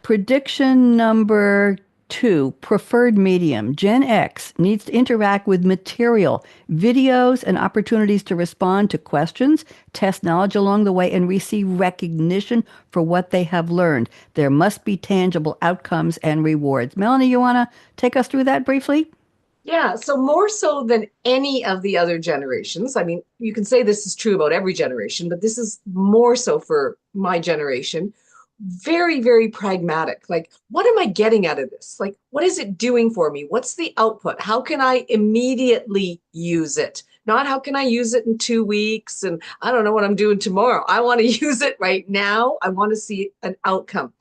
prediction number 2, preferred medium. Gen X needs to interact with material, videos, and opportunities to respond to questions, test knowledge along the way, and receive recognition for what they have learned. There must be tangible outcomes and rewards. Melanie, you want to take us through that briefly? Yeah, so more so than any of the other generations. I mean, you can say this is true about every generation, but this is more so for my generation. Very, very pragmatic. Like, what am I getting out of this? Like, what is it doing for me? What's the output? How can I immediately use it? Not how can I use it in 2 weeks and I don't know what I'm doing tomorrow. I want to use it right now. I want to see an outcome.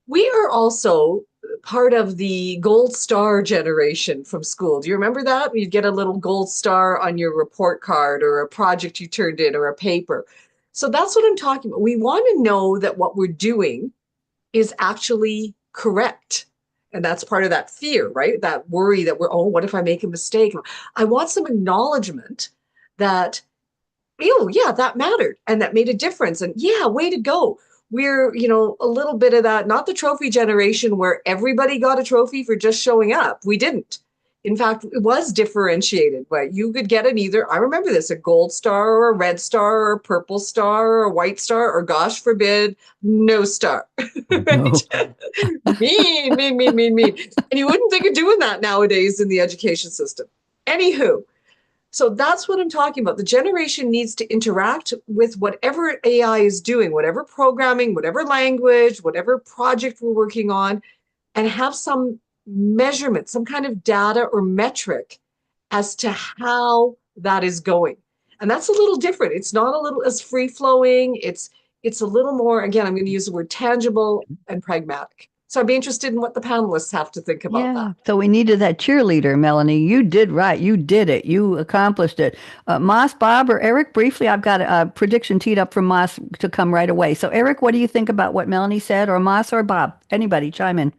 We are also part of the gold star generation from school. Do you remember that? You'd get a little gold star on your report card or a project you turned in or a paper. So that's what I'm talking about. We want to know that what we're doing is actually correct. And that's part of that fear, right? That worry that what if I make a mistake? I want some acknowledgement that, yeah, that mattered and that made a difference. And yeah, way to go. We're, a little bit of that, not the trophy generation where everybody got a trophy for just showing up. We didn't. In fact, it was differentiated, but you could get it either. I remember this, a gold star or a red star or a purple star or a white star or, gosh forbid, no star. No. mean. And you wouldn't think of doing that nowadays in the education system. Anywho, So that's what I'm talking about. The generation needs to interact with whatever AI is doing, whatever programming, whatever language, whatever project we're working on, and have some measurement, some kind of data or metric as to how that is going. And that's a little different. It's not a little as free flowing. It's a little more, again, I'm going to use the word tangible and pragmatic. So I'd be interested in what the panelists have to think about that. So we needed that cheerleader, Melanie. You did right. You did it. You accomplished it. Maas, Bob, or Eric, briefly, I've got a prediction teed up from Maas to come right away. So, Eric, what do you think about what Melanie said, or Maas or Bob? Anybody chime in?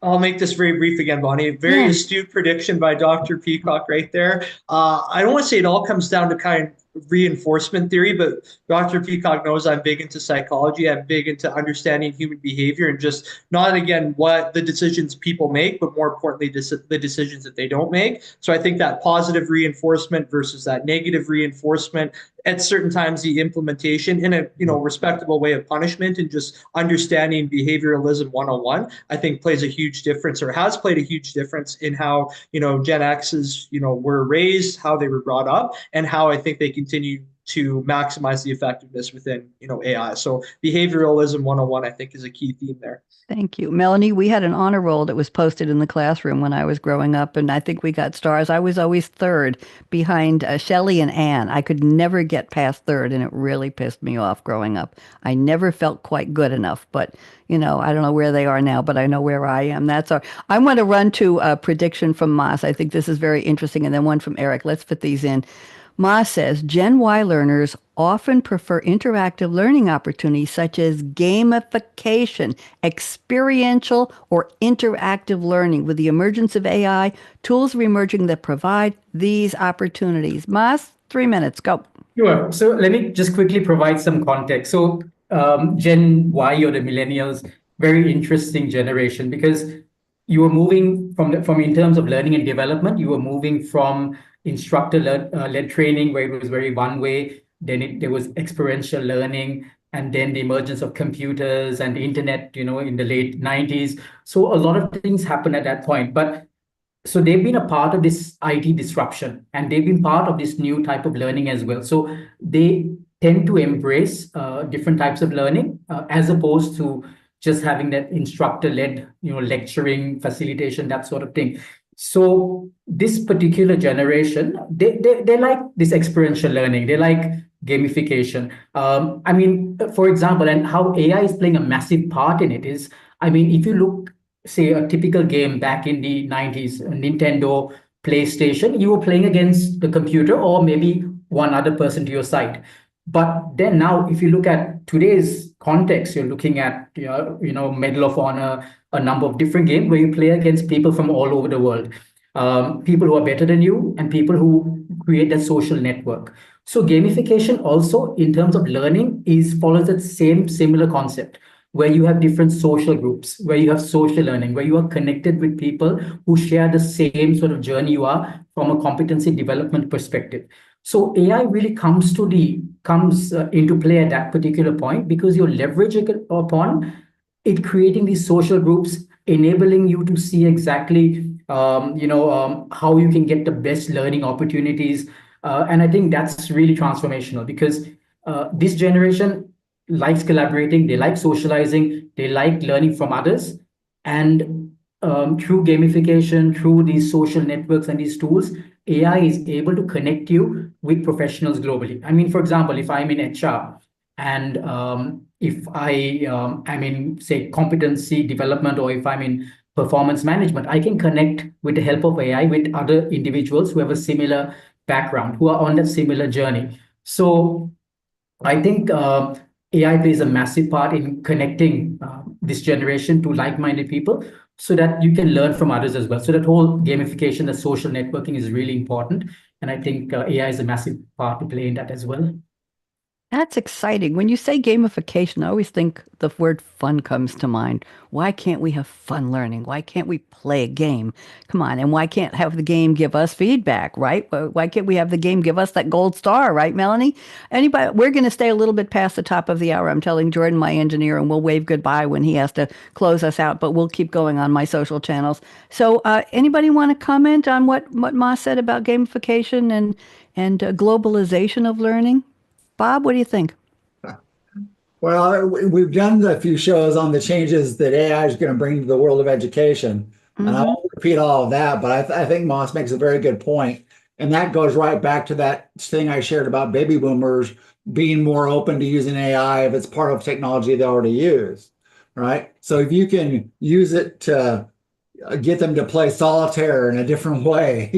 I'll make this very brief again, Bonnie. Very astute prediction by Dr. Peacock right there. I don't want to say it all comes down to kind of reinforcement theory, but Dr. Peacock knows I'm big into psychology. I'm big into understanding human behavior and just not, again, what the decisions people make, but more importantly, the decisions that they don't make. So I think that positive reinforcement versus that negative reinforcement, at certain times the implementation in a respectable way of punishment and just understanding behavioralism 101, I think plays a huge difference, or has played a huge difference in how Gen X's were raised, how they were brought up, and how I think they continue to maximize the effectiveness within AI. So behavioralism 101, I think, is a key theme there. Thank you. Melanie, we had an honor roll that was posted in the classroom when I was growing up, and I think we got stars. I was always third behind Shelley and Anne. I could never get past third, and it really pissed me off growing up. I never felt quite good enough, but I don't know where they are now, but I know where I am. That's all. I want to run to a prediction from Maas. I think this is very interesting, and then one from Eric. Let's fit these in. Maas says Gen Y learners often prefer interactive learning opportunities such as gamification, experiential or interactive learning. With the emergence of AI, tools are emerging that provide these opportunities. Maas, 3 minutes, go. Sure. So let me just quickly provide some context. So Gen Y, or the millennials, very interesting generation, because you were moving from in terms of learning and development, you were moving from instructor-led training, where it was very one way. Then there was experiential learning, and then the emergence of computers and the internet, in the late 90s. So a lot of things happened at that point. But so they've been a part of this IT disruption, and they've been part of this new type of learning as well. So they tend to embrace different types of learning, as opposed to just having that instructor-led, lecturing, facilitation, that sort of thing. So this particular generation, they like this experiential learning. They like gamification. For example, and how AI is playing a massive part in it is, if you look, say, a typical game back in the 90s, Nintendo, PlayStation, you were playing against the computer or maybe one other person to your side. But then now, if you look at today's context, you're looking at, Medal of Honor, a number of different games where you play against people from all over the world, people who are better than you and people who create that social network. So gamification also, in terms of learning, follows that similar concept, where you have different social groups, where you have social learning, where you are connected with people who share the same sort of journey you are from a competency development perspective. So AI really comes into play at that particular point, because you're leveraging upon it, creating these social groups, enabling you to see exactly how you can get the best learning opportunities. And I think that's really transformational, because this generation likes collaborating, they like socializing, they like learning from others. And through gamification, through these social networks and these tools, AI is able to connect you with professionals globally. For example, if I'm in HR and if I am in, say, competency development, or if I'm in performance management, I can connect with the help of AI with other individuals who have a similar background, who are on that similar journey. So I think AI plays a massive part in connecting this generation to like-minded people, so that you can learn from others as well. So that whole gamification, the social networking, is really important. And I think AI is a massive part to play in that as well. That's exciting. When you say gamification, I always think the word fun comes to mind. Why can't we have fun learning? Why can't we play a game? Come on. And why can't have the game give us feedback, right? Why can't we have the game give us that gold star, right, Melanie? Anybody, we're going to stay a little bit past the top of the hour. I'm telling Jordan, my engineer, and we'll wave goodbye when he has to close us out, but we'll keep going on my social channels. So, anybody want to comment on what Maas said about gamification and globalization of learning? Bob, what do you think? Well, we've done a few shows on the changes that AI is going to bring to the world of education. And I Mm-hmm. won't repeat all of that, but I think Moss makes a very good point. And that goes right back to that thing I shared about baby boomers being more open to using AI if it's part of technology they already use, right? So if you can use it to get them to play solitaire in a different way,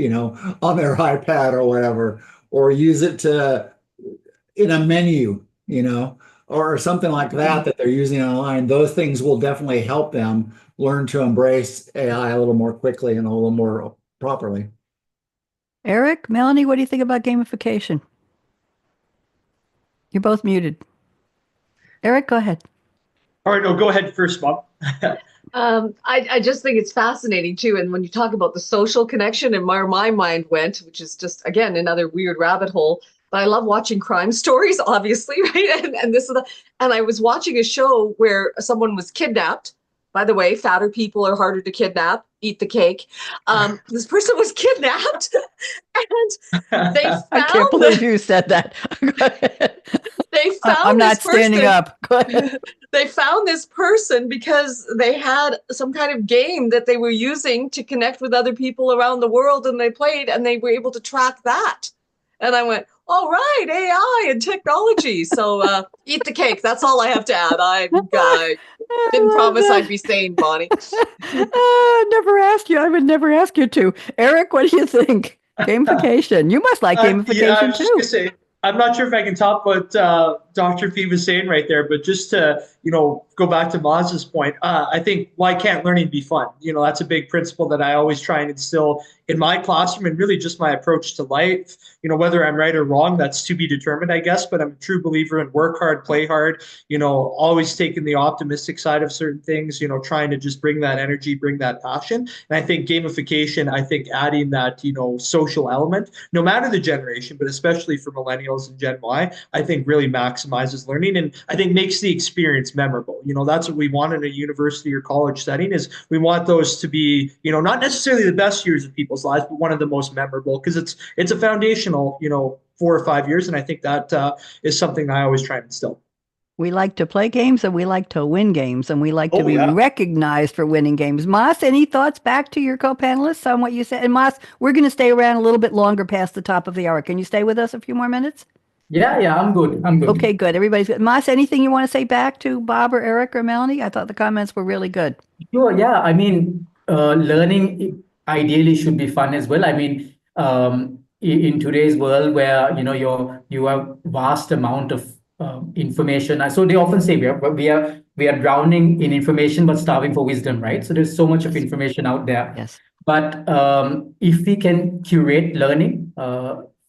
on their iPad or whatever, or use it to in a menu, or something like that they're using online, those things will definitely help them learn to embrace AI a little more quickly and a little more properly. Eric, Melanie, what do you think about gamification? You're both muted. Eric, go ahead. All right, no, go ahead first, Bob. I just think it's fascinating too. And when you talk about the social connection and where my mind went, which is just, again, another weird rabbit hole, but I love watching crime stories, obviously, right? And this is and I was watching a show where someone was kidnapped. By the way, fatter people are harder to kidnap. Eat the cake. This person was kidnapped, and they I can't found believe you said that. Go ahead. they I'm found not this standing person. up. Go ahead. They found this person because they had some kind of game that they were using to connect with other people around the world, and they played and they were able to track that. And I went, all right, AI and technology. So eat the cake. That's all I have to add. I didn't I love promise I'd that. be sane, Bonnie. I never asked you. I would never ask you to. Eric, what do you think? Gamification. You must like Yeah, I gamification was just gonna too. say, I'm not sure if I can top what Dr. Fee was saying right there, but just to go back to Maz's point, I think why can't learning be fun? That's a big principle that I always try and instill in my classroom and really just my approach to life. Whether I'm right or wrong, that's to be determined, I guess. But I'm a true believer in work hard, play hard. Always taking the optimistic side of certain things. Trying to just bring that energy, bring that passion. And I think gamification, I think adding that social element, no matter the generation, but especially for millennials and Gen Y, I think really maximizes learning and I think makes the experience memorable. That's what we want in a university or college setting is we want those to be, not necessarily the best years of people's lives, but one of the most memorable because it's a foundational, 4 or 5 years. And I think that is something I always try and instill. We like to play games and we like to win games and we like to Oh be yeah. recognized for winning games. Moss, any thoughts back to your co-panelists on what you said? And Moss, we're going to stay around a little bit longer past the top of the hour. Can you stay with us a few more minutes? Yeah, I'm good. I'm good. Okay, good. Everybody's good. Moss, anything you want to say back to Bob or Eric or Melanie? I thought the comments were really good. Sure, yeah. I mean, learning ideally should be fun as well. I mean, in today's world where you have vast amount of information. So they often say we are drowning in information but starving for wisdom, right? So there's so much of Yes. information out there. Yes. But if we can curate learning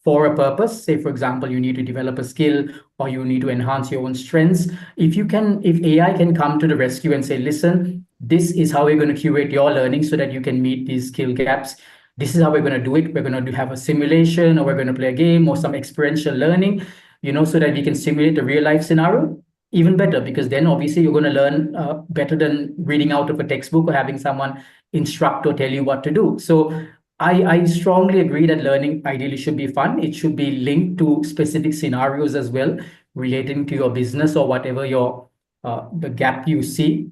for a purpose, say for example, you need to develop a skill or you need to enhance your own strengths. If AI can come to the rescue and say, listen, this is how we're going to curate your learning so that you can meet these skill gaps. This is how we're going to do it. We're going to have a simulation or we're going to play a game or some experiential learning, so that we can simulate a real life scenario. Even better, because then obviously you're going to learn better than reading out of a textbook or having someone instruct or tell you what to do. So I strongly agree that learning ideally should be fun. It should be linked to specific scenarios as well, relating to your business or whatever the gap you see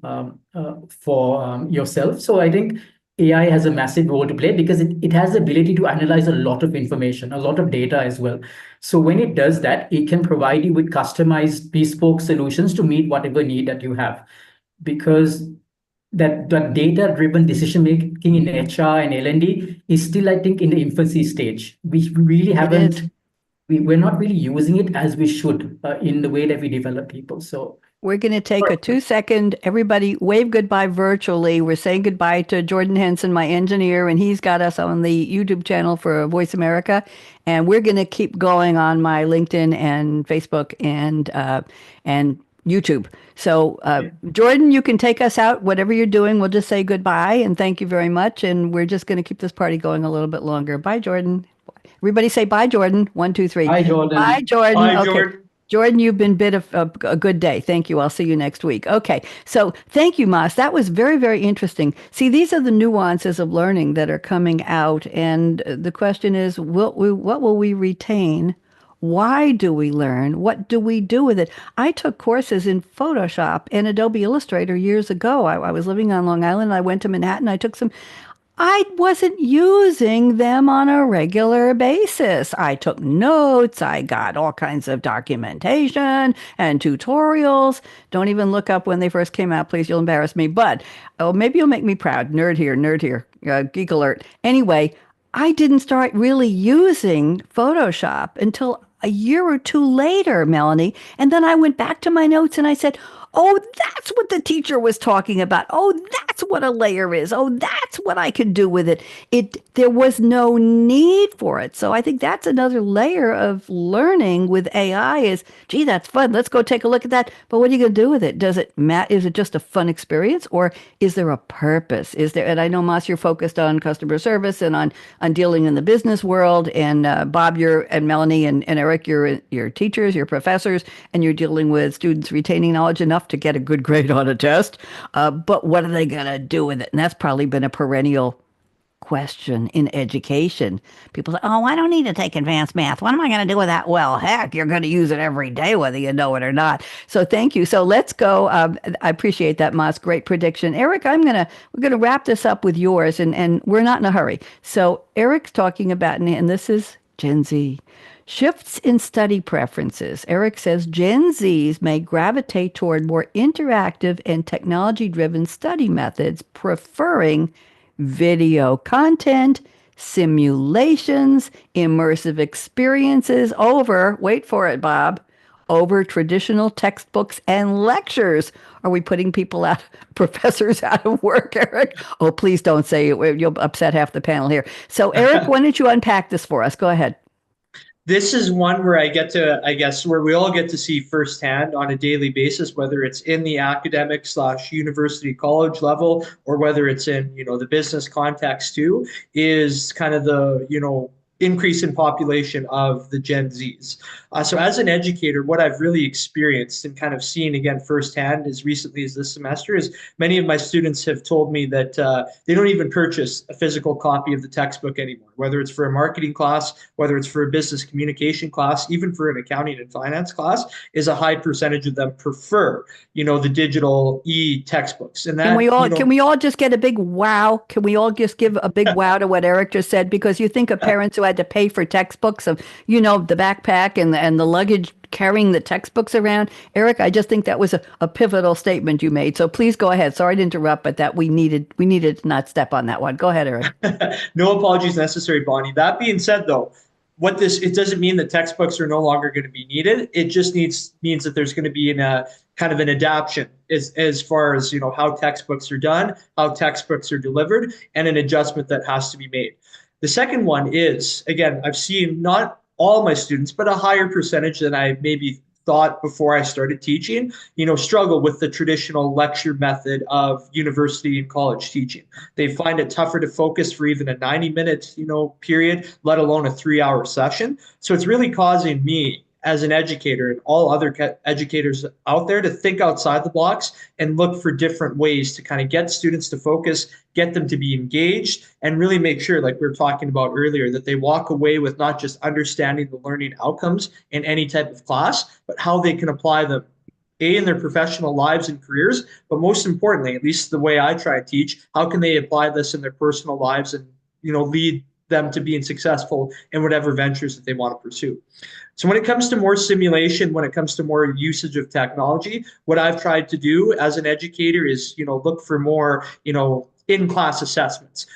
for yourself. So I think AI has a massive role to play because it has the ability to analyze a lot of information, a lot of data as well. So when it does that, it can provide you with customized bespoke solutions to meet whatever need that you have. Because that data-driven decision making in HR and L&D is still, I think, in the infancy stage. We really haven't, we're not really using it as we should in the way that we develop people. So We're going to take a 2-second, everybody wave goodbye virtually. We're saying goodbye to Jordan Henson, my engineer, and he's got us on the YouTube channel for Voice America. And we're going to keep going on my LinkedIn and Facebook and YouTube. So, Jordan, you can take us out, whatever you're doing. We'll just say goodbye and thank you very much. And we're just going to keep this party going a little bit longer. Bye, Jordan. Everybody say bye, Jordan. 1, 2, 3. Bye, Jordan. Bye, Jordan. Bye, Okay. Jordan. Jordan, you've been bit of a good day. Thank you. I'll see you next week. Okay. So thank you, Maas. That was very, very interesting. See, these are the nuances of learning that are coming out. And the question is, what will we retain? Why do we learn? What do we do with it? I took courses in Photoshop and Adobe Illustrator years ago. I was living on Long Island. I went to Manhattan. I took some. I wasn't using them on a regular basis. I took notes. I got all kinds of documentation and tutorials. Don't even look up when they first came out, please. You'll embarrass me. But maybe you'll make me proud. Nerd here, geek alert. Anyway, I didn't start really using Photoshop until a year or two later, Melanie. And then I went back to my notes and I said, oh, that's what the teacher was talking about. Oh, that's what a layer is. Oh, that's what I could do with it. There was no need for it. So I think that's another layer of learning with AI is, gee, that's fun. Let's go take a look at that. But what are you going to do with it? Is it just a fun experience or is there a purpose? And I know, Maas, you're focused on customer service and on dealing in the business world. And Bob, and Melanie and Eric, you're teachers, you're professors, and you're dealing with students retaining knowledge enough to get a good grade on a test. But what are they going to do with it? And that's probably been a perennial question in education. People say, oh, I don't need to take advanced math. What am I going to do with that? Well, heck, you're going to use it every day, whether you know it or not. So thank you. So let's go. I appreciate that, Maas. Great prediction. Eric, we're going to wrap this up with yours, and we're not in a hurry. So Eric's talking about, and this is Gen Z. Shifts in study preferences. Eric says Gen Zs may gravitate toward more interactive and technology-driven study methods, preferring video content, simulations, immersive experiences over, wait for it, Bob, over traditional textbooks and lectures. Are we putting professors out of work, Eric? Oh, please don't say it. You'll upset half the panel here. So, Eric, why don't you unpack this for us? Go ahead. This is one where where we all get to see firsthand on a daily basis, whether it's in the academic / university college level or whether it's in, the business context too, is kind of the, increase in population of the Gen Zs. So as an educator, what I've really experienced and kind of seen again firsthand as recently as this semester is many of my students have told me that they don't even purchase a physical copy of the textbook anymore, whether it's for a marketing class, whether it's for a business communication class, even for an accounting and finance class, is a high percentage of them prefer, the digital e-textbooks. And that, can we all just get a big wow? Can we all just give a big wow to what Eric just said? Because you think of parents who had to pay for textbooks of, the backpack and the luggage carrying the textbooks around. Eric, I just think that was a pivotal statement you made. So please go ahead. Sorry to interrupt, but that we needed to not step on that one. Go ahead, Eric. No apologies necessary, Bonnie. That being said, though, it doesn't mean that textbooks are no longer going to be needed. It just means that there's going to be kind of an adaptation as far as how textbooks are done, how textbooks are delivered, and an adjustment that has to be made. The second one is, again, I've seen not all my students, but a higher percentage than I maybe thought before I started teaching, struggle with the traditional lecture method of university and college teaching. They find it tougher to focus for even a 90-minute, period, let alone a 3-hour session. So it's really causing me as an educator and all other educators out there to think outside the box and look for different ways to kind of get students to focus, get them to be engaged, and really make sure, like we were talking about earlier, that they walk away with not just understanding the learning outcomes in any type of class, but how they can apply them in their professional lives and careers, but most importantly, at least the way I try to teach, how can they apply this in their personal lives and, lead them to being successful in whatever ventures that they want to pursue. So when it comes to more simulation, when it comes to more usage of technology, what I've tried to do as an educator is, look for more, in-class assessments.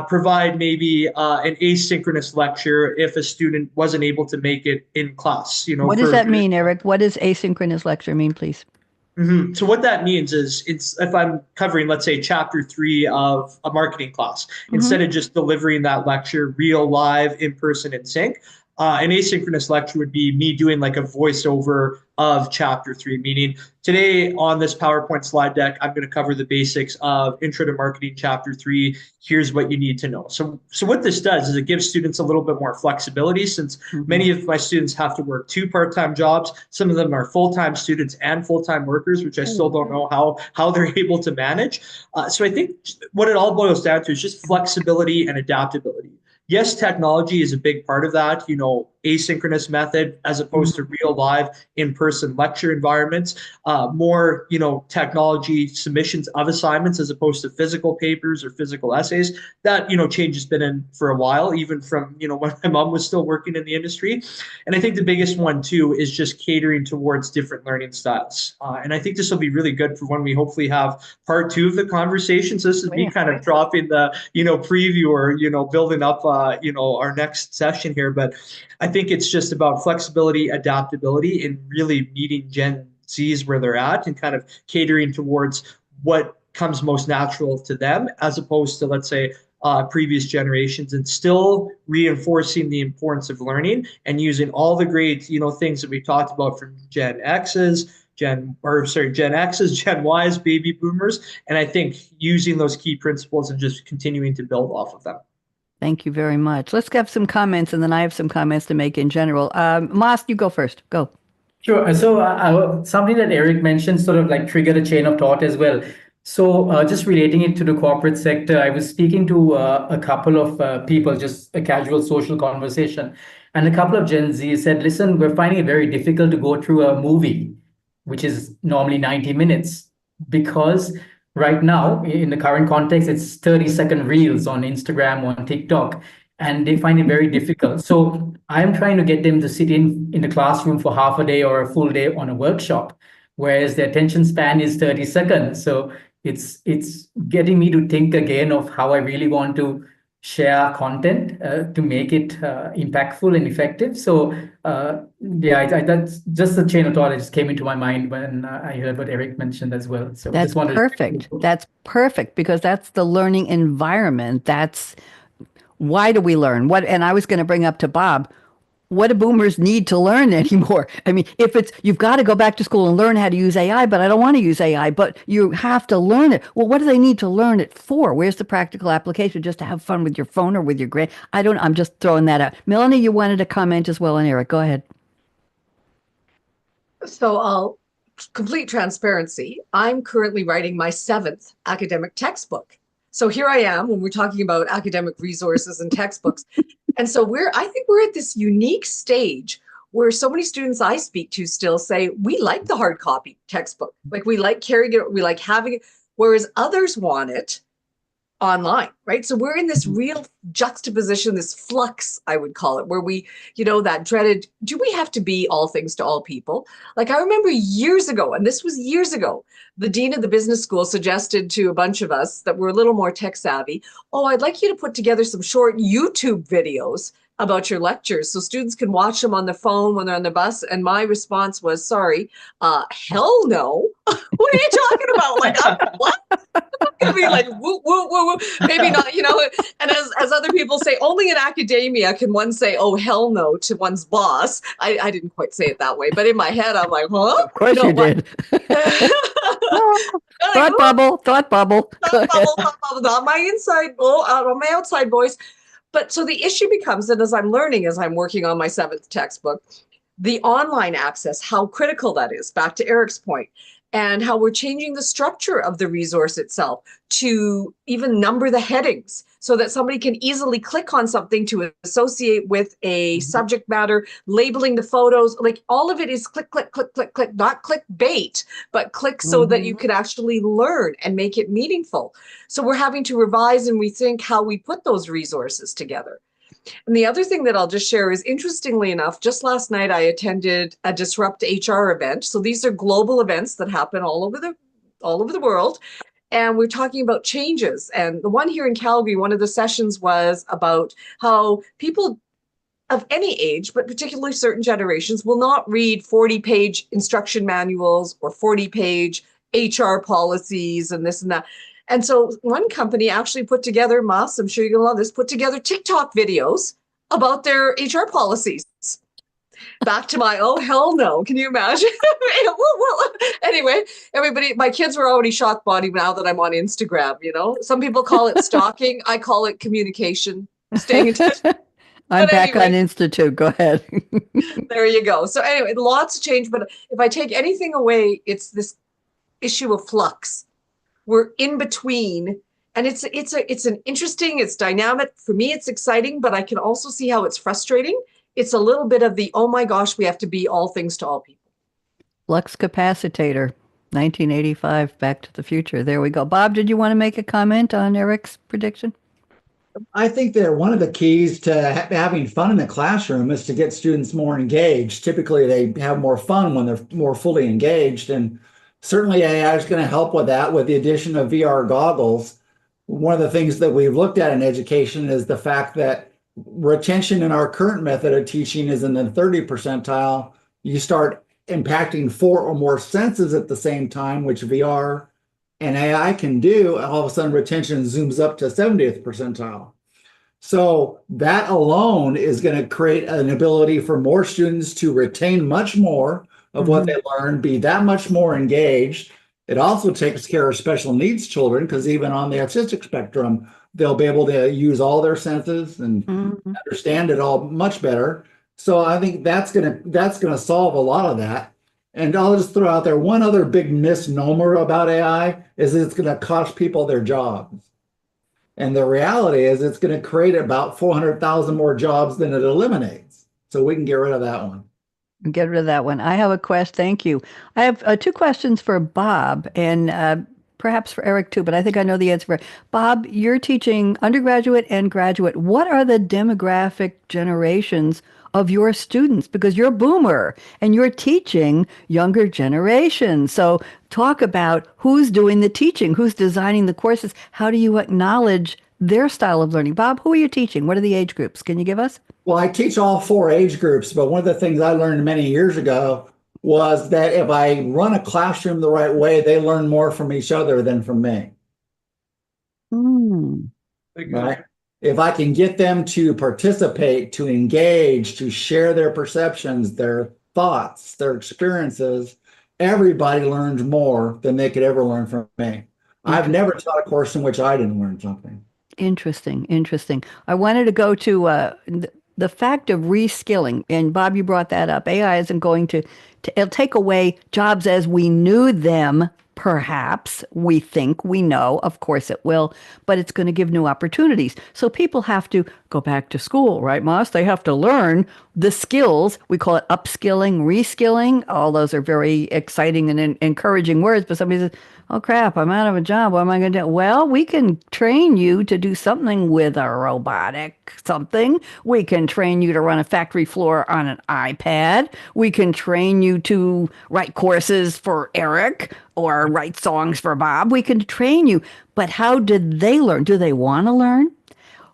Provide maybe an asynchronous lecture if a student wasn't able to make it in class. What does that mean, Eric? What does asynchronous lecture mean, please? So what that means is it's if I'm covering, let's say, chapter 3 of a marketing class, Mm-hmm. instead of just delivering that lecture real live in person in sync, an asynchronous lecture would be me doing like a voiceover of chapter 3, meaning today on this PowerPoint slide deck, I'm going to cover the basics of Intro to Marketing chapter 3. Here's what you need to know. So what this does is it gives students a little bit more flexibility, since many of my students have to work 2 part-time jobs. Some of them are full-time students and full-time workers, which I still don't know how they're able to manage. So I think what it all boils down to is just flexibility and adaptability. Yes, technology is a big part of that, asynchronous method as opposed to real live in-person lecture environments, more, technology submissions of assignments as opposed to physical papers or physical essays. That, change has been in for a while, even from, when my mom was still working in the industry. And I think the biggest one too is just catering towards different learning styles. And I think this will be really good for when we hopefully have part 2 of the conversation. So this is me kind of dropping the, preview or, building up, our next session here. But I think it's just about flexibility, adaptability, and really meeting Gen Zs where they're at and kind of catering towards what comes most natural to them, as opposed to, let's say, previous generations, and still reinforcing the importance of learning and using all the great, things that we talked about from Gen X's, Gen X's, Gen Y's, baby boomers. And I think using those key principles and just continuing to build off of them. Thank you very much. Let's have some comments, and then I have some comments to make in general. Maas, you go first. Go. Sure. So something that Eric mentioned sort of like triggered a chain of thought as well. So just relating it to the corporate sector, I was speaking to a couple of people, just a casual social conversation. And a couple of Gen Z said, listen, we're finding it very difficult to go through a movie, which is normally 90 minutes, because right now, in the current context, it's 30-second reels on Instagram, on TikTok, and they find it very difficult. So I'm trying to get them to sit in the classroom for half a day or a full day on a workshop, whereas their attention span is 30 seconds. So it's getting me to think again of how I really want to share content to make it impactful and effective. So that's just the chain of thought that just came into my mind when I heard what Eric mentioned as well. So That's perfect. That's perfect, because that's the learning environment. That's why do we learn? And I was going to bring up to Bob, what do boomers need to learn anymore? I mean, if it's, you've got to go back to school and learn how to use AI, but I don't want to use AI, but you have to learn it. Well, what do they need to learn it for? Where's the practical application? Just to have fun with your phone or with your grade? I'm just throwing that out. Melanie, you wanted to comment as well, and Eric, go ahead. So I'll complete transparency. I'm currently writing my 7th academic textbook. So here I am when we're talking about academic resources and textbooks. And so I think we're at this unique stage where so many students I speak to still say, we like the hard copy textbook. Like, we like carrying it, we like having it, whereas others want it online, right? So we're in this real juxtaposition, this flux, I would call it, where we, that dreaded, do we have to be all things to all people? Like, I remember years ago, and this was years ago, the dean of the business school suggested to a bunch of us that were a little more tech savvy, oh, I'd like you to put together some short YouTube videos about your lectures so students can watch them on their phone when they're on the bus. And my response was, sorry, hell no. What are you talking about? Like, what? Gonna be like woo woo woo woo, maybe not, and as other people say, only in academia can one say, oh hell no, to one's boss. I didn't quite say it that way, but in my head I'm like, huh? Of course you did. Thought bubble. Not my inside, on my outside voice. But so the issue becomes that as I'm learning, as I'm working on my 7th textbook, the online access, how critical that is, back to Eric's point, and how we're changing the structure of the resource itself to even number the headings so that somebody can easily click on something to associate with a subject matter, labeling the photos, like all of it is click, click, click, click, click, not click bait, but click so that you could actually learn and make it meaningful. So we're having to revise and rethink how we put those resources together. And the other thing that I'll just share is, interestingly enough, just last night I attended a Disrupt HR event. So these are global events that happen all over the world. And we're talking about changes. And the one here in Calgary, one of the sessions was about how people of any age, but particularly certain generations, will not read 40-page instruction manuals or 40-page HR policies and this and that. And so one company actually put together, Maas, I'm sure you're going to love this, put together TikTok videos about their HR policies. Back to my, oh, hell no. Can you imagine? Anyway, everybody, my kids were already shocked, Bonnie, now that I'm on Instagram, you know? Some people call it stalking. I call it communication, staying in touch. I'm But back on anyway. Institute. Go ahead. There you go. So anyway, lots of change. But if I take anything away, it's this issue of flux. We're in between. And it's an interesting, it's dynamic. For me, it's exciting, but I can also see how it's frustrating. It's a little bit of the, oh my gosh, we have to be all things to all people. Flux capacitor, 1985, Back to the Future. There we go. Bob, did you want to make a comment on Eric's prediction? I think that one of the keys to having fun in the classroom is to get students more engaged. Typically, they have more fun when they're more fully engaged. And certainly AI is going to help with that with the addition of VR goggles. One of the things that we've looked at in education is the fact that retention in our current method of teaching is in the 30 percentile. You start impacting 4 or more senses at the same time, which VR and AI can do, all of a sudden retention zooms up to 70th percentile. So that alone is going to create an ability for more students to retain much more of what they learn, be that much more engaged. It also takes care of special needs children, because even on the autistic spectrum, they'll be able to use all their senses and understand it all much better. So I think that's gonna solve a lot of that. And I'll just throw out there one other big misnomer about AI is that it's going to cost people their jobs. And the reality is it's going to create about 400,000 more jobs than it eliminates. So we can get rid of that one. Get rid of that one. I have a question. Thank you. I have 2 questions for Bob and perhaps for Eric too, but I think I know the answer. Bob, you're teaching undergraduate and graduate. What are the demographic generations of your students? Because you're a boomer and you're teaching younger generations. So talk about who's doing the teaching, who's designing the courses. How do you acknowledge their style of learning? Bob, who are you teaching? What are the age groups? Can you give us? Well, I teach all 4 age groups, but one of the things I learned many years ago was that if I run a classroom the right way, they learn more from each other than from me. Right? If I can get them to participate, to engage, to share their perceptions, their thoughts, their experiences, everybody learns more than they could ever learn from me. I've never taught a course in which I didn't learn something. Interesting. I wanted to go to the fact of reskilling. And Bob, you brought that up. AI isn't going to it'll take away jobs as we knew them. Perhaps we think we know, of course it will, but it's going to give new opportunities. So people have to go back to school, right, Maas? They have to learn the skills. We call it upskilling, reskilling. All those are very exciting and encouraging words, but somebody says, oh crap, I'm out of a job. What am I going to do? Well, we can train you to do something with a robotic something. We can train you to run a factory floor on an iPad. We can train you to write courses for Eric or write songs for Bob. We can train you. But how did they learn? Do they want to learn?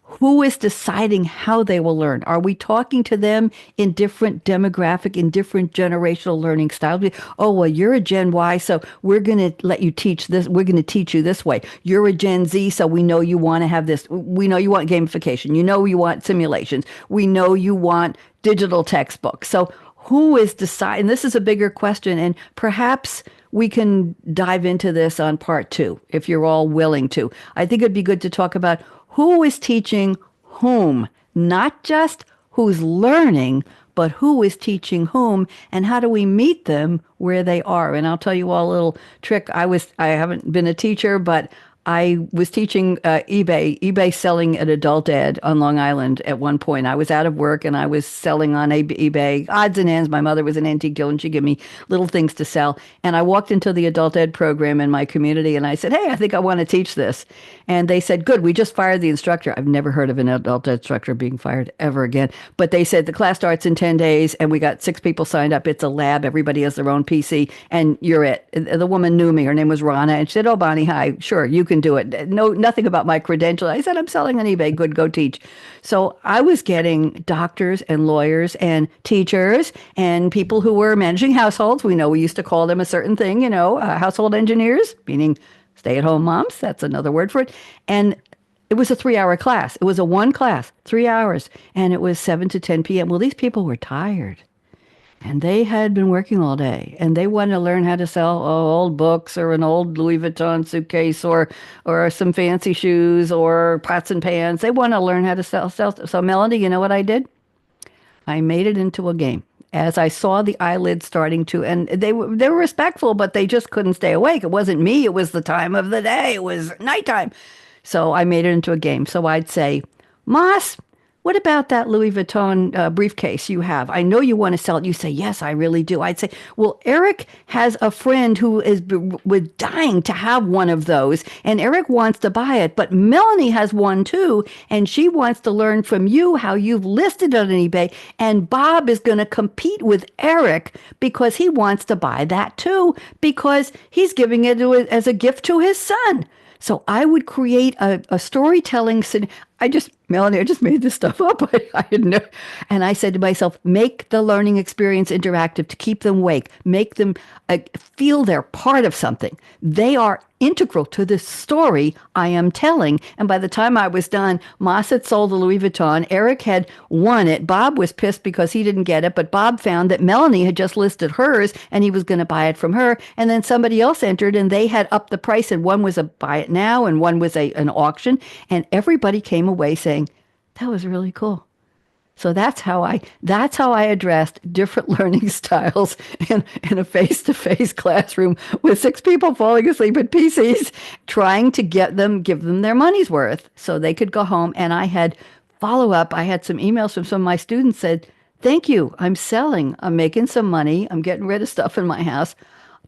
Who is deciding how they will learn? Are we talking to them in different demographic, in different generational learning styles? Oh, well, you're a Gen Y, so we're going to let you teach this. We're going to teach you this way. You're a Gen Z, so we know you want to have this. We know you want gamification. You know you want simulations. We know you want digital textbooks. So who is deciding? This is a bigger question, and perhaps we can dive into this on part 2, if you're all willing to. I think it'd be good to talk about who is teaching whom, not just who's learning, but who is teaching whom, and how do we meet them where they are? And I'll tell you all a little trick. I haven't been a teacher, but I was teaching eBay selling at adult ed on Long Island at one point. I was out of work and I was selling on eBay, odds and ends. My mother was an antique dealer and she gave me little things to sell. And I walked into the adult ed program in my community and I said, hey, I think I want to teach this. And they said, good, we just fired the instructor. I've never heard of an adult ed instructor being fired ever again. But they said the class starts in 10 days and we got 6 people signed up. It's a lab. Everybody has their own PC and you're it. The woman knew me. Her name was Rana. And she said, oh, Bonnie, hi. Sure, you can can do it. No, nothing about my credentials. I said, I'm selling on eBay. Good, go teach. So I was getting doctors and lawyers and teachers and people who were managing households. We used to call them a certain thing, household engineers, meaning stay-at-home moms. That's another word for it. And it was a 3-hour class. It was a one class, 3 hours, and it was 7 to 10 p.m. Well, these people were tired. And they had been working all day, and they wanted to learn how to sell old books or an old Louis Vuitton suitcase or some fancy shoes or pots and pans. They want to learn how to sell. So Melanie, you know what I did? I made it into a game. As I saw the eyelids starting to, and they were respectful, but they just couldn't stay awake. It wasn't me. It was the time of the day. It was nighttime. So I made it into a game. So I'd say, Maas, what about that Louis Vuitton briefcase you have? I know you want to sell it. You say, yes, I really do. I'd say, well, Eric has a friend who was dying to have one of those, and Eric wants to buy it, but Melanie has one too, and she wants to learn from you how you've listed it on eBay, and Bob is going to compete with Eric because he wants to buy that too, because he's giving it as a gift to his son. So I would create a storytelling. Melanie, I just made this stuff up. I had no, and I said to myself, make the learning experience interactive to keep them awake, make them feel they're part of something. They are integral to the story I am telling. And by the time I was done, Maas had sold the Louis Vuitton. Eric had won it. Bob was pissed because he didn't get it, but Bob found that Melanie had just listed hers and he was going to buy it from her. And then somebody else entered and they had upped the price, and one was a buy it now and one was an auction. And everybody came away saying, that was really cool. So that's how I addressed different learning styles in a face-to-face classroom with 6 people falling asleep at PCs, trying to give them their money's worth so they could go home. And I had follow-up. I had some emails from some of my students said, thank you. I'm selling. I'm making some money. I'm getting rid of stuff in my house.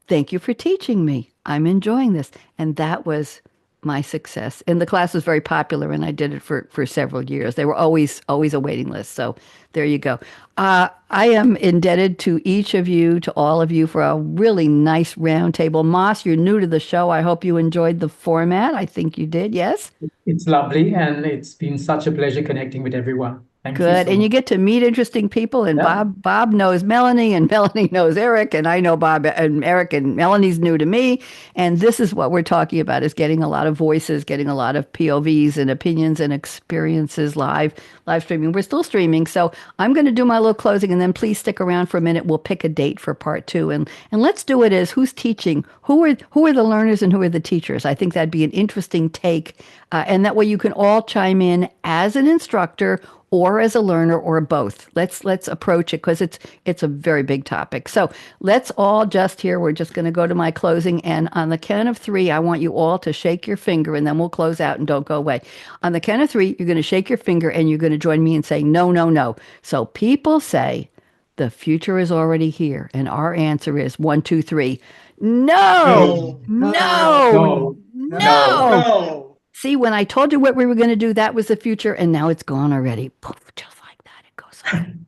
Thank you for teaching me. I'm enjoying this. And that was my success. And the class was very popular, and I did it for several years. They were always a waiting list. So there you go. I am indebted to each of you, to all of you, for a really nice roundtable. Maas, you're new to the show. I hope you enjoyed the format. I think you did, yes? It's lovely, and it's been such a pleasure connecting with everyone. Thank you Good. so And you much. get to meet interesting people, and Yeah. Bob knows Melanie, and Melanie knows Eric, and I know Bob and Eric, and Melanie's new to me. And this is what we're talking about, is getting a lot of voices, getting a lot of POVs and opinions and experiences live streaming. We're still streaming. So I'm going to do my little closing, and then please stick around for a minute. We'll pick a date for part 2. And let's do it as who's teaching, who are the learners and who are the teachers. I think that'd be an interesting take. And that way you can all chime in as an instructor or as a learner, or both. Let's approach it, because it's a very big topic. So let's all just here, we're just going to go to my closing, and on the count of 3, I want you all to shake your finger, and then we'll close out and don't go away. On the count of 3, you're going to shake your finger and you're going to join me in saying no, no, no. So people say the future is already here, and our answer is 1, 2, 3. No, no, No. no. No. See, when I told you what we were going to do, that was the future, and now it's gone already. Poof, just like that, it goes on.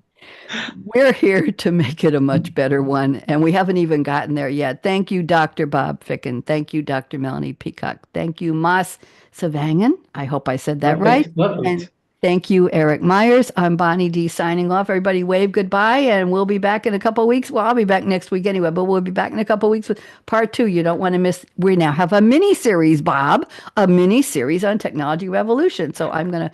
We're here to make it a much better one, and we haven't even gotten there yet. Thank you, Dr. Bob Ficken. Thank you, Dr. Melanie Peacock. Thank you, Maas Savanghan. I hope I said that right. Perfect. And thank you, Eric Myers. I'm Bonnie D signing off. Everybody wave goodbye, and we'll be back in a couple of weeks. Well, I'll be back next week anyway, but we'll be back in a couple of weeks with part 2. You don't want to miss. We now have a mini series, Bob, a mini series on technology revolution. So I'm going to